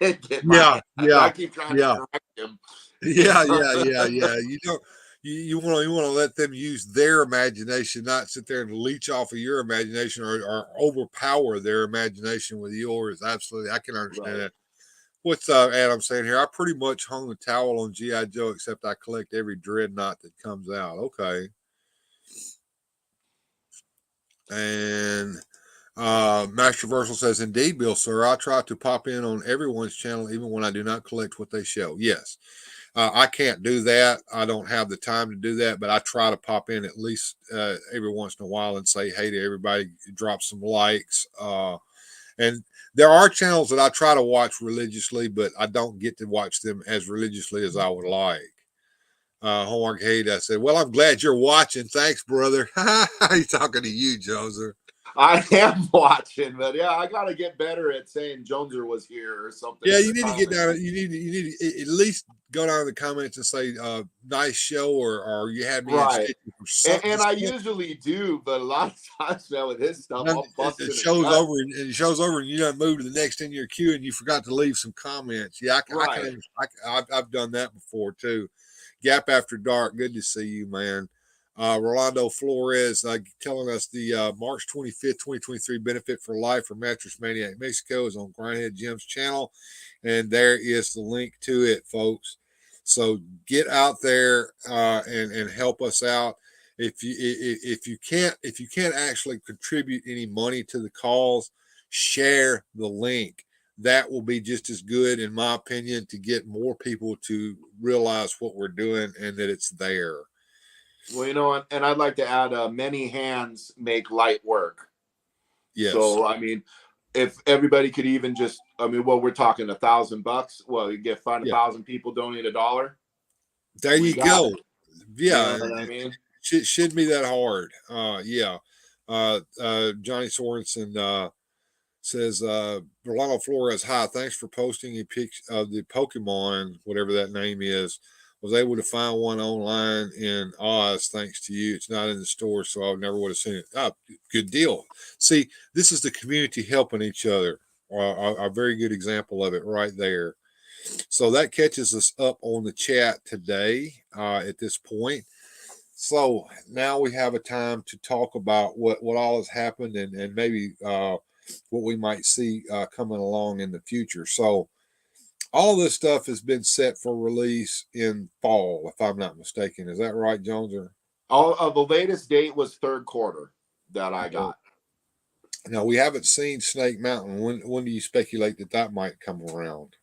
keep trying to correct him. Yeah. You don't. You want to let them use their imagination, not sit there and leech off of your imagination or overpower their imagination with yours. Absolutely, I can understand that. What's Adam saying here? I pretty much hung the towel on GI Joe, except I collect every dreadnought that comes out. Okay, and Master Versal says, indeed, Bill, sir. I try to pop in on everyone's channel, even when I do not collect what they show. Yes. I can't do that. I don't have the time to do that, but I try to pop in at least every once in a while and say hey to everybody, drop some likes. And there are channels that I try to watch religiously, but I don't get to watch them as religiously as I would like. Homework Hate, I said, well, I'm glad you're watching. Thanks, brother. He's talking to you, Jonezer. I am watching, but yeah, I gotta get better at saying Jonezer was here or something. Yeah, In you the need to get comments. down. You need to at least go down in the comments and say, "Nice show," or "You had me in Right. stitches," or something. And I usually do, but a lot of times now with his stuff, Then I'm busting the a show's gut. over, and the show's over, and you done moved to the next in your queue, and you forgot to leave some comments. Yeah, Right. I've done that before too. Gap After Dark, good to see you, man. Rolando Flores telling us the March 25th, 2023 benefit for life for Mattress Maniac Mexico is on Grindhead Jim's channel, and there is the link to it, folks. So get out there and help us out. If you can't actually contribute any money to the cause, share the link. That will be just as good, in my opinion, to get more people to realize what we're doing and that it's there. Well, and I'd like to add, many hands make light work. Yes. So, I mean, if everybody could even just, I mean, well, we're talking $1,000. Well, you get find Yeah. 1,000 people donate $1. There you go. It. Yeah. You know what I mean? Shouldn't be that hard. Yeah. Johnny Sorensen says, Rolando Flores, hi, thanks for posting a picture of the Pokemon, whatever that name is. Was able to find one online in Oz thanks to you. It's not in the store, so I never would have seen it. Oh, good deal. See, this is the community helping each other. A very good example of it right there. So that catches us up on the chat today at this point. So now we have a time to talk about what all has happened and maybe what we might see coming along in the future. So all this stuff has been set for release in fall, if I'm not mistaken. Is that right, Joneser? All of the latest date was third quarter that I got. Now we haven't seen Snake Mountain. When do you speculate that might come around?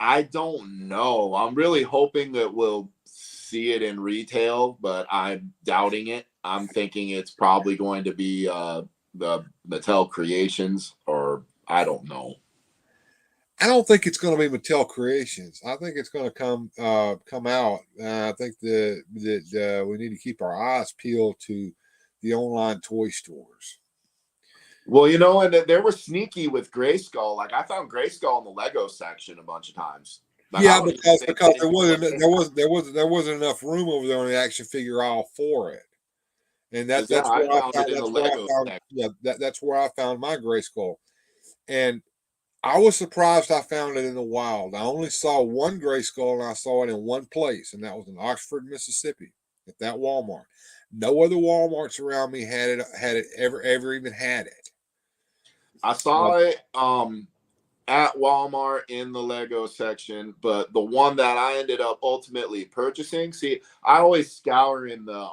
I don't know. I'm really hoping that we'll see it in retail, but I'm doubting it. I'm thinking it's probably going to be the Mattel Creations, or I don't know. I don't think it's going to be Mattel Creations. I think it's going to come out. I think that we need to keep our eyes peeled to the online toy stores. Well, and they were sneaky with Grayskull. Like I found Grayskull in the Lego section a bunch of times. Like, yeah, because there wasn't enough room over there on the action figure aisle for it, and that's where I found that's where I found my Grayskull, and I was surprised I found it in the wild. I only saw one Grayskull, and I saw it in one place, and that was in Oxford, Mississippi, at that Walmart. No other Walmarts around me had it ever even had it. I saw it at Walmart in the Lego section, but the one that I ended up ultimately purchasing, see, I always scour in the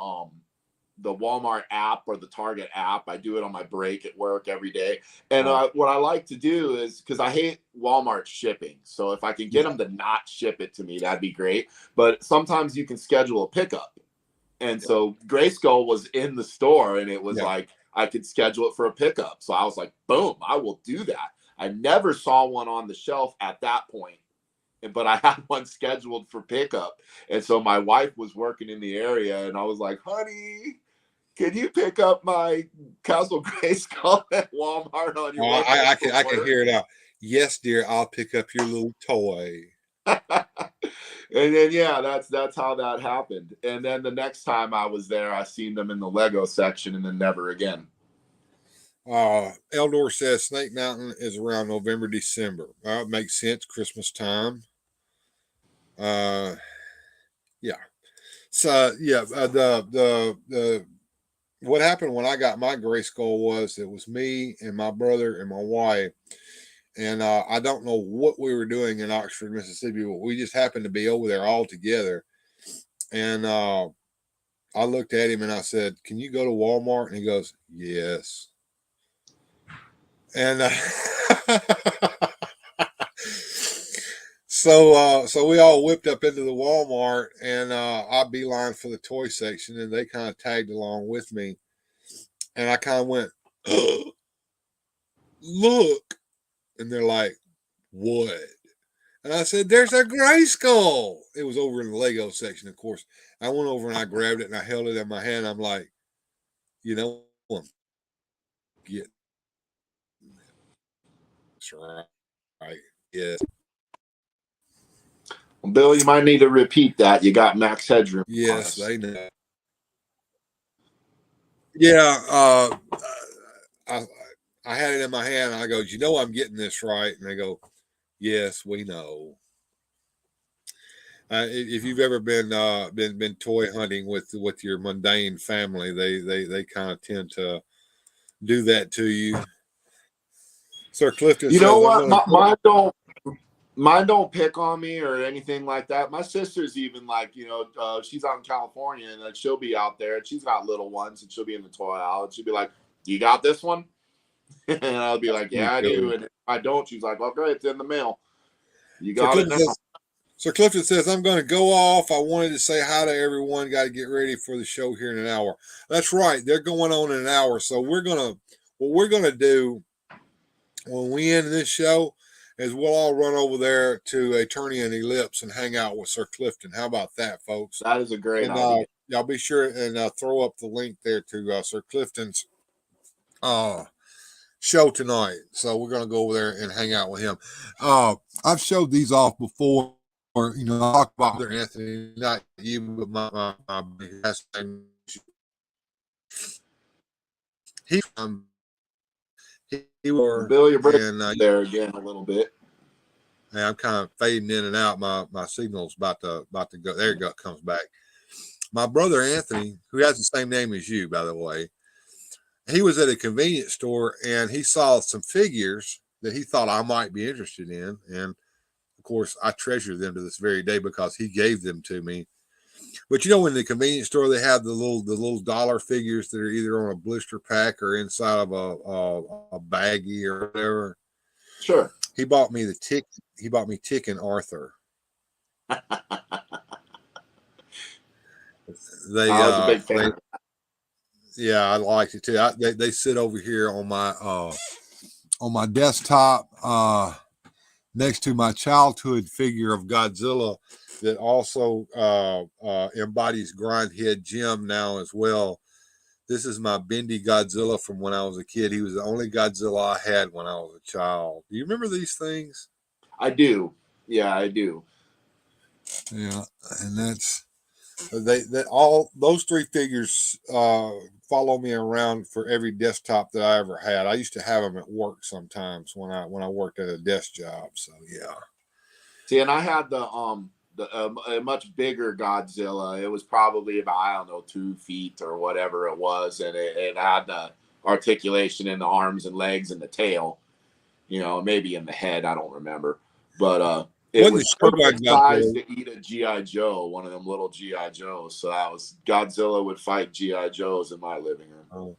Walmart app or the Target app. I do it on my break at work every day. And what I like to do is, because I hate Walmart shipping, so if I can get them to not ship it to me, that'd be great. But sometimes you can schedule a pickup. And so Grayskull was in the store, and it was like I could schedule it for a pickup. So I was like, boom, I will do that. I never saw one on the shelf at that point, but I had one scheduled for pickup. And so my wife was working in the area, and I was like, honey, can you pick up my Castle Grayskull at Walmart on your way? I can hear it out. Yes, dear, I'll pick up your little toy. And then that's how that happened. And then the next time I was there, I seen them in the Lego section, and then never again. Eldor says Snake Mountain is around November, December. It makes sense, Christmas time. Yeah. So the what happened when I got my Grayskull was it was me and my brother and my wife, and I don't know what we were doing in Oxford, Mississippi, but we just happened to be over there all together. And I looked at him and I said, "Can you go to Walmart?" And he goes, "Yes." And so we all whipped up into the Walmart, and I beeline for the toy section, and they kind of tagged along with me, and I kind of went, look. And they're like, what? And I said, there's a gray skull. It was over in the Lego section, of course. I went over and I grabbed it and I held it in my hand. I'm like, you know, I'm getting this right. Yes. Well, Bill, you might need to repeat that. You got max headroom. Yes, they know. Yeah. I had it in my hand. And I go, you know, I'm getting this right. And they go, yes, we know. If you've ever been toy hunting with your mundane family, they kind of tend to do that to you. Sir Clifton You says, know what? Mine don't pick on me or anything like that. My sister's even like, you know, she's out in California and she'll be out there and she's got little ones and she'll be in the toy aisle and she'll be like, you got this one? And I'll be like, yeah, I do. And if I don't, she's like, okay, it's in the mail. You got it now. Sir Clifton says, I'm going to go off. I wanted to say hi to everyone. Got to get ready for the show here in an hour. That's right. They're going on in an hour. So what we're going to do when we end this show is we'll all run over there to Eternia and Ellipse and hang out with Sir Clifton. How about that, folks? That is a great idea. Y'all be sure and throw up the link there to Sir Clifton's show tonight. So we're going to go over there and hang out with him. I've showed these off before. You know, I talk about Brother Anthony, not you, but my last name. He were Bill, you're breaking there again a little bit. Yeah, I'm kind of fading in and out. My signal's about to go. There you go. It comes back. My brother Anthony, who has the same name as you, by the way, he was at a convenience store and he saw some figures that he thought I might be interested in, and of course, I treasure them to this very day because he gave them to me. But you know, in the convenience store, they have the little dollar figures that are either on a blister pack or inside of a baggie or whatever. Sure. He bought me Tick and Arthur. I was a big fan. Yeah, I liked it too. They sit over here on my desktop next to my childhood figure of Godzilla that also embodies Grindhead Jim now as well. This is my bendy Godzilla from when I was a kid. He was the only Godzilla I had when I was a child. Do you remember these things? I do. Yeah, I do. Yeah, and that's all those three figures follow me around for every desktop that I ever had. I used to have them at work sometimes when I worked at a desk job. So yeah. See, and I had a much bigger Godzilla. It was probably about, I don't know, 2 feet or whatever it was, and it had the articulation in the arms and legs and the tail. You know, maybe in the head. I don't remember, but it was perfect size to eat a G.I. Joe, one of them little G.I. Joes. So that was Godzilla would fight G.I. Joes in my living room. Oh.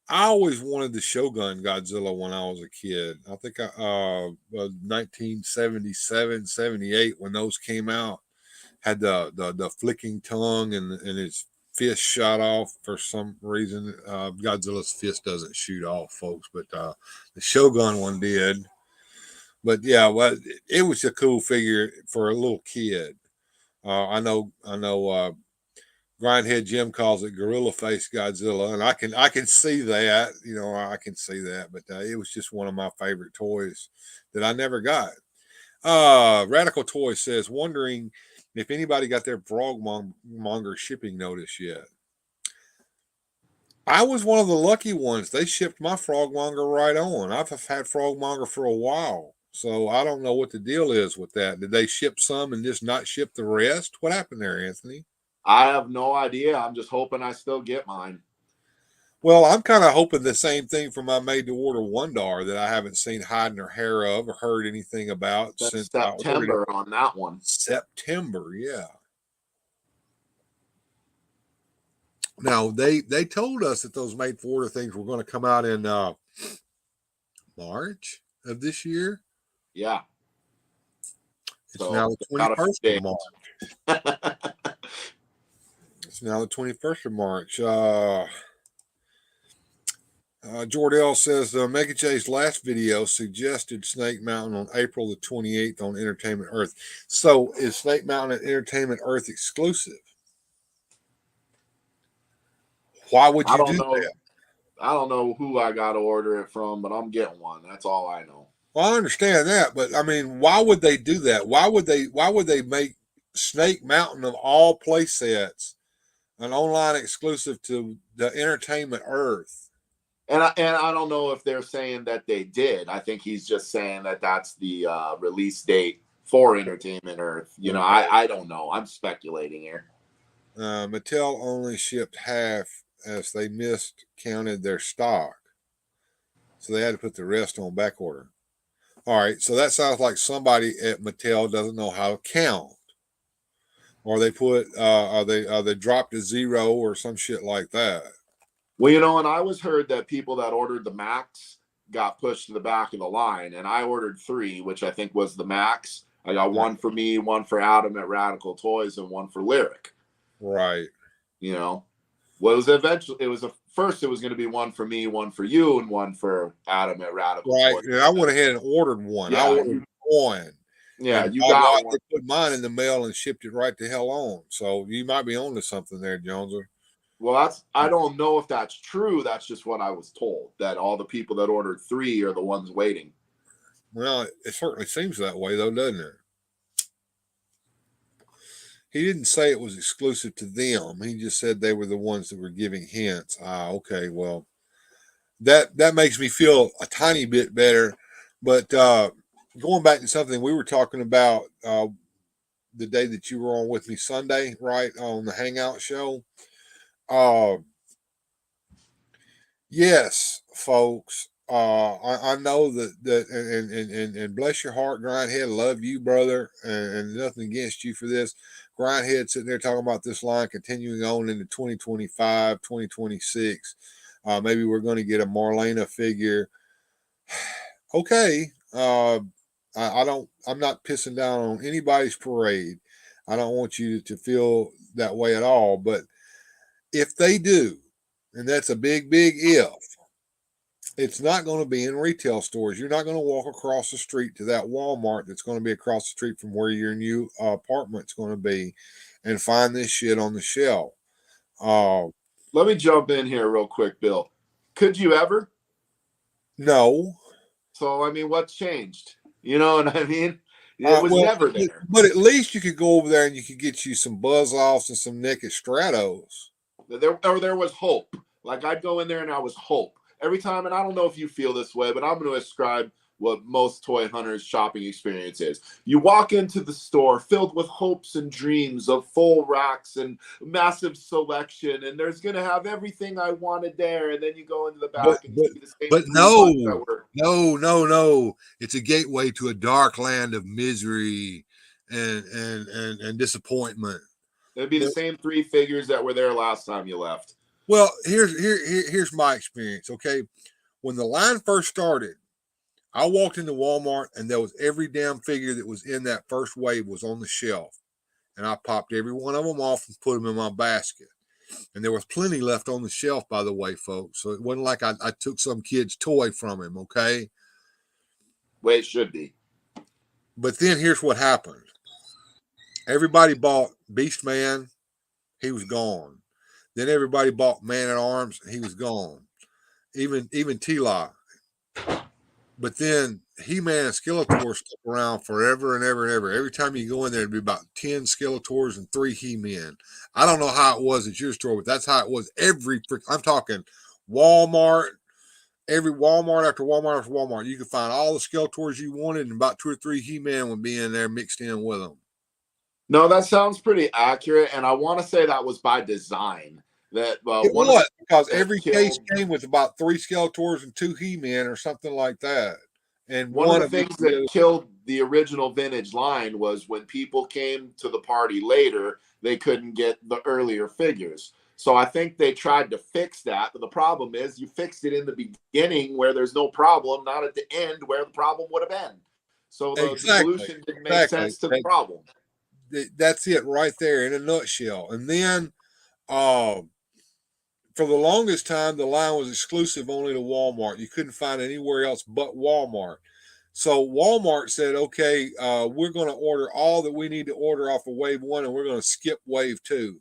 I always wanted the Shogun Godzilla when I was a kid. I think 1977, 78, when those came out, had the flicking tongue and his fist shot off for some reason. Godzilla's fist doesn't shoot off, folks, but the Shogun one did. But yeah, well, it was a cool figure for a little kid. I know. Grindhead Jim calls it Gorilla Face Godzilla, and I can see that. You know, I can see that. But it was just one of my favorite toys that I never got. Radical Toy says, wondering if anybody got their Frogmonger shipping notice yet. I was one of the lucky ones. They shipped my Frogmonger right on. I've had Frogmonger for a while. So I don't know what the deal is with that. Did they ship some and just not ship the rest? What happened there, Anthony? I have no idea. I'm just hoping I still get mine. Well, I'm kind of hoping the same thing for my made-to-order Wondar that I haven't seen hiding her hair of or heard anything about since September on that one. September, yeah. Now they told us that those made-for-order things were going to come out in March of this year. Yeah. It's now the 21st of March. It's now the 21st of March. Jordell says Mega J's last video suggested Snake Mountain on April the 28th on Entertainment Earth. So is Snake Mountain an Entertainment Earth exclusive? Why would I you don't do know. that? I don't know who I got to order it from, but I'm getting one. That's all I know. Well, I understand that, but I mean, why would they do that? Why would they make Snake Mountain of all play sets an online exclusive to the Entertainment Earth? And I don't know if they're saying that they did. I think he's just saying that that's the release date for Entertainment Earth. You know, I don't know. I'm speculating here. Mattel only shipped half as they miscounted their stock, so they had to put the rest on back order. All right, so that sounds like somebody at Mattel doesn't know how to count, or they put they dropped a zero or some shit like that. Well, you know, and I was heard that people that ordered the max got pushed to the back of the line, and I ordered 3, which I think was the max. I got one for me, one for Adam at Radical Toys, and one for Lyric. Right. You know, well, it was eventually it was first it was going to be one for me, one for you, and one for Adam at Radical Right. Toys. And I went ahead and ordered one. Yeah, I ordered one. Yeah, And you by got God, one. they put mine in the mail and shipped it right the hell on. So you might be on to something there, Joneser. Well, I don't know if that's true. That's just what I was told, that all the people that ordered 3 are the ones waiting. Well, it certainly seems that way, though, doesn't it? He didn't say it was exclusive to them. He just said they were the ones that were giving hints. Okay. Well, that makes me feel a tiny bit better. But going back to something we were talking about the day that you were on with me Sunday, right, on the Hangout show. Uh, yes, folks. I know that and bless your heart, Grindhead. Love you, brother, and nothing against you for this. Grindhead sitting there talking about this line continuing on into 2025, 2026. Maybe we're going to get a Marlena figure. Okay. I don't. I'm not pissing down on anybody's parade. I don't want you to feel that way at all. But if they do, and that's a big, big if, it's not going to be in retail stores. You're not going to walk across the street to that Walmart that's going to be across the street from where your new apartment's going to be and find this shit on the shelf. Let me jump in here real quick, Bill. Could you ever? No. So, I mean, what's changed? You know what I mean? It was never there. But at least you could go over there and you could get you some buzz offs and some naked stratos. There was hope. Like, I'd go in there and I was hope. Every time, and I don't know if you feel this way, but I'm going to ascribe what most toy hunters' shopping experience is. You walk into the store filled with hopes and dreams of full racks and massive selection, and there's going to have everything I wanted there. And then you go into the back and you see the same. But no. It's a gateway to a dark land of misery and disappointment. It'd be the same 3 figures that were there last time you left. Well, here's my experience. Okay, when the line first started, I walked into Walmart and there was every damn figure that was in that first wave was on the shelf, and I popped every one of them off and put them in my basket. And there was plenty left on the shelf, by the way, folks. So it wasn't like I took some kid's toy from him. Okay, Way it should be. but then here's what happened. Everybody bought Beast Man, he was gone. Then everybody bought Man at Arms, he was gone. Even T-Lock. But then He-Man and Skeletor stuck around forever and ever and ever. Every time you go in there, it'd be about 10 Skeletors and 3 He-Men. I don't know how it was at your store, but that's how it was I'm talking Walmart, every Walmart after Walmart after Walmart. You could find all the Skeletors you wanted, and about 2 or 3 He-Man would be in there mixed in with them. No, that sounds pretty accurate, and I want to say that was by design. That it was because every case came with about 3 Skeletors and 2 He-Men or something like that. And one of the things that killed the original vintage line was when people came to the party later, they couldn't get the earlier figures. So I think they tried to fix that, but the problem is you fixed it in the beginning where there's no problem, not at the end where the problem would have been. So the solution didn't make sense to the problem. That's it right there in a nutshell. And then for the longest time, the line was exclusive only to Walmart. You couldn't find anywhere else but Walmart. So Walmart said, okay, we're going to order all that we need to order off of wave 1, and we're going to skip wave 2.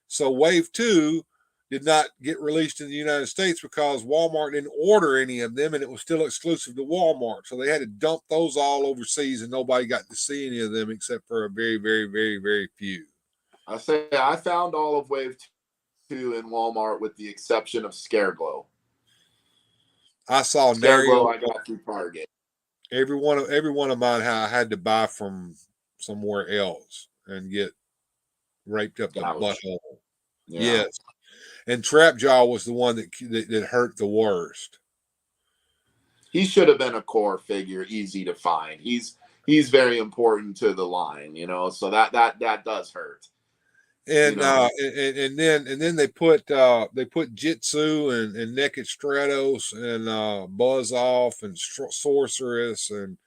So wave 2 did not get released in the United States because Walmart didn't order any of them, and it was still exclusive to Walmart. So they had to dump those all overseas, and nobody got to see any of them except for a very, very, very, very few. I say I found all of wave 2 in Walmart with the exception of Scareglow. I saw Scareglow I got through Target. Every one of mine I had to buy from somewhere else and get raped up the butthole. Yeah. Yes. And Trapjaw was the one that hurt the worst. He should have been a core figure, easy to find. He's very important to the line, you know, so that does hurt. And and then they put Jitsu and Naked Stratos and Buzz Off and Sorceress and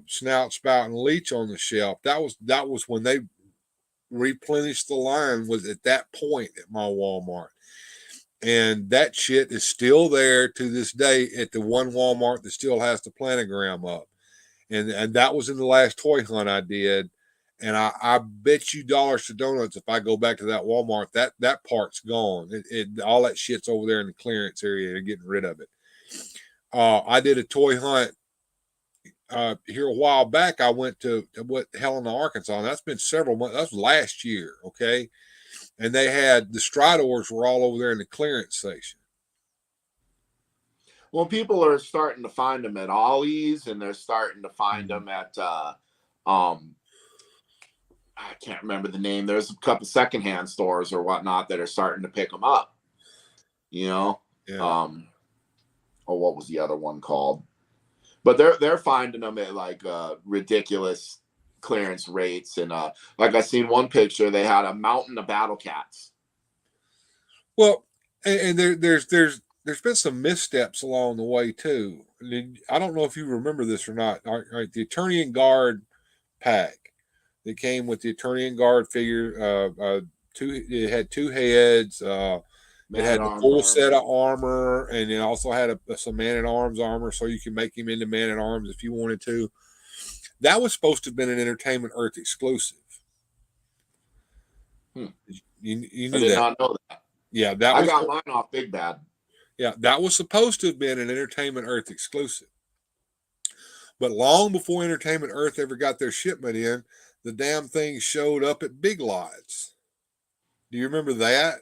Snout Spout and Leech on the shelf. That was when they replenished the line, was at that point at my Walmart. And that shit is still there to this day at the one Walmart that still has the planogram up. And that was in the last toy hunt I did. And I bet you dollars to donuts if I go back to that Walmart, that part's gone. All that shit's over there in the clearance area. They're getting rid of it. I did a toy hunt here a while back. I went to Helena, Arkansas, and that's been several months. That was last year, okay? And they had the Stridors were all over there in the clearance section. Well, people are starting to find them at Ollie's, and they're starting to find them at I can't remember the name. There's a couple secondhand stores or whatnot that are starting to pick them up. You know, yeah. What was the other one called? But they're finding them at like ridiculous clearance rates, and like I seen one picture, they had a mountain of Battle Cats. Well, and there's been some missteps along the way too. I don't know if you remember this or not. All right, the Attorney and Guard pack that came with the Attorney and Guard figure. It had 2 heads. It had the full set of armor, and it also had some Man-at-Arms armor, so you can make him into Man-at-Arms if you wanted to. That was supposed to have been an Entertainment Earth exclusive. You knew I did not know that. Yeah, I got mine off Big Bad. Yeah, that was supposed to have been an Entertainment Earth exclusive. But long before Entertainment Earth ever got their shipment in, the damn thing showed up at Big Lots. Do you remember that?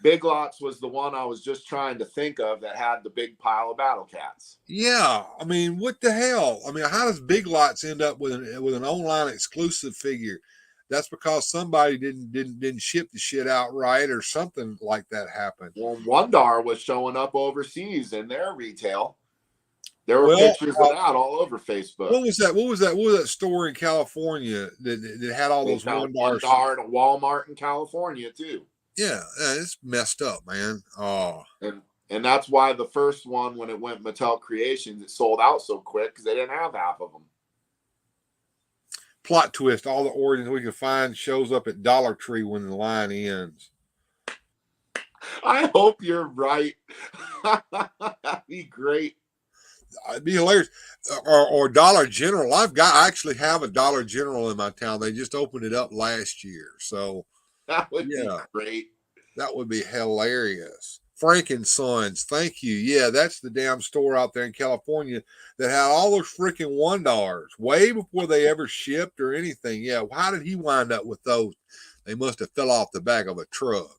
Big Lots was the one I was just trying to think of that had the big pile of Battle Cats. Yeah, I mean, what the hell? I mean, how does Big Lots end up with an online exclusive figure? That's because somebody didn't ship the shit out right, or something like that happened. Well, Wondar was showing up overseas in their retail. There were pictures of that all over Facebook. What was that store in California that had all those Wondar at a Walmart in California too? Yeah, it's messed up, man. Oh, and that's why the first one, when it went Mattel Creations, it sold out so quick because they didn't have half of them. Plot twist: all the origins we can find shows up at Dollar Tree when the line ends. I hope you're right. That'd be great. It'd be hilarious. Or Dollar General. I actually have a Dollar General in my town. They just opened it up last year, so that would be great. That would be hilarious. Frankensons, thank you. Yeah, that's the damn store out there in California that had all those freaking $1 way before they ever shipped or anything. Yeah, how did he wind up with those? They must have fell off the back of a truck.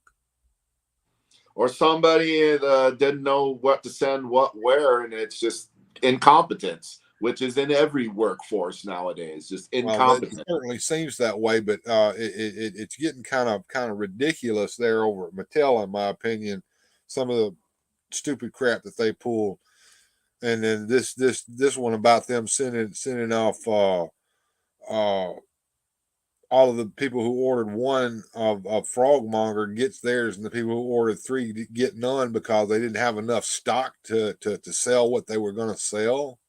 Or somebody didn't know what to send where, and it's just incompetence, which is in every workforce nowadays, just incompetence. It certainly seems that way, but it's getting kind of ridiculous there over at Mattel, in my opinion. Some of the stupid crap that they pull, and then this one about them sending off all of the people who ordered one of Frogmonger gets theirs, and the people who ordered 3 get none because they didn't have enough stock to sell what they were going to sell.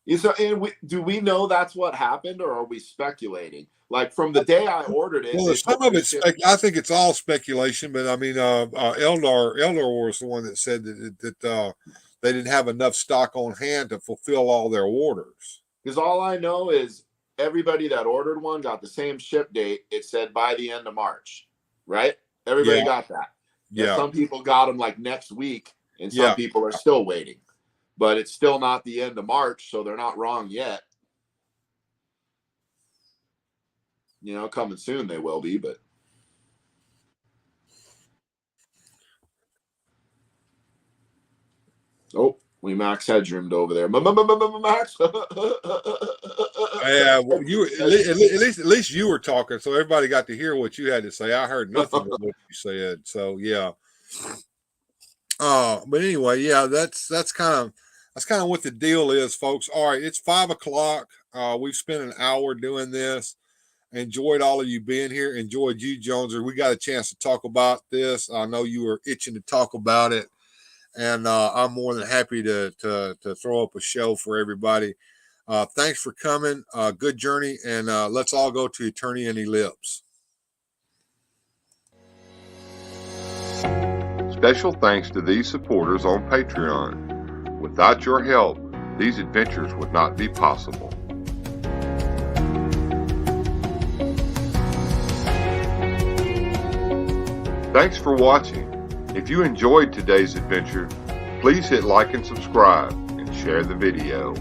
Do we know that's what happened, or are we speculating? Like from the day I ordered it, Well, some of it's I think it's all speculation, but I mean, Eldar was the one that said that they didn't have enough stock on hand to fulfill all their orders. Because all I know is everybody that ordered one got the same ship date. It said by the end of March, right? Everybody got that. Yeah. And some people got them like next week, and some people are still waiting. But it's still not the end of March, so they're not wrong yet. You know, coming soon they will be, but. Oh, we max headroomed over there. Max. Yeah, well, at least you were talking, so everybody got to hear what you had to say. I heard nothing of what you said. So yeah. But anyway, yeah, that's kind of what the deal is, folks. All right, it's 5 o'clock. We've spent an hour doing this. Enjoyed all of you being here. Enjoyed you, Jonezer. We got a chance to talk about this. I know you were itching to talk about it, and I'm more than happy to throw up a show for everybody. Thanks for coming. Good journey, and let's all go to eternity and ellipse. Special thanks to these supporters on Patreon. Without your help, these adventures would not be possible. Thanks for watching. If you enjoyed today's adventure, please hit like and subscribe and share the video.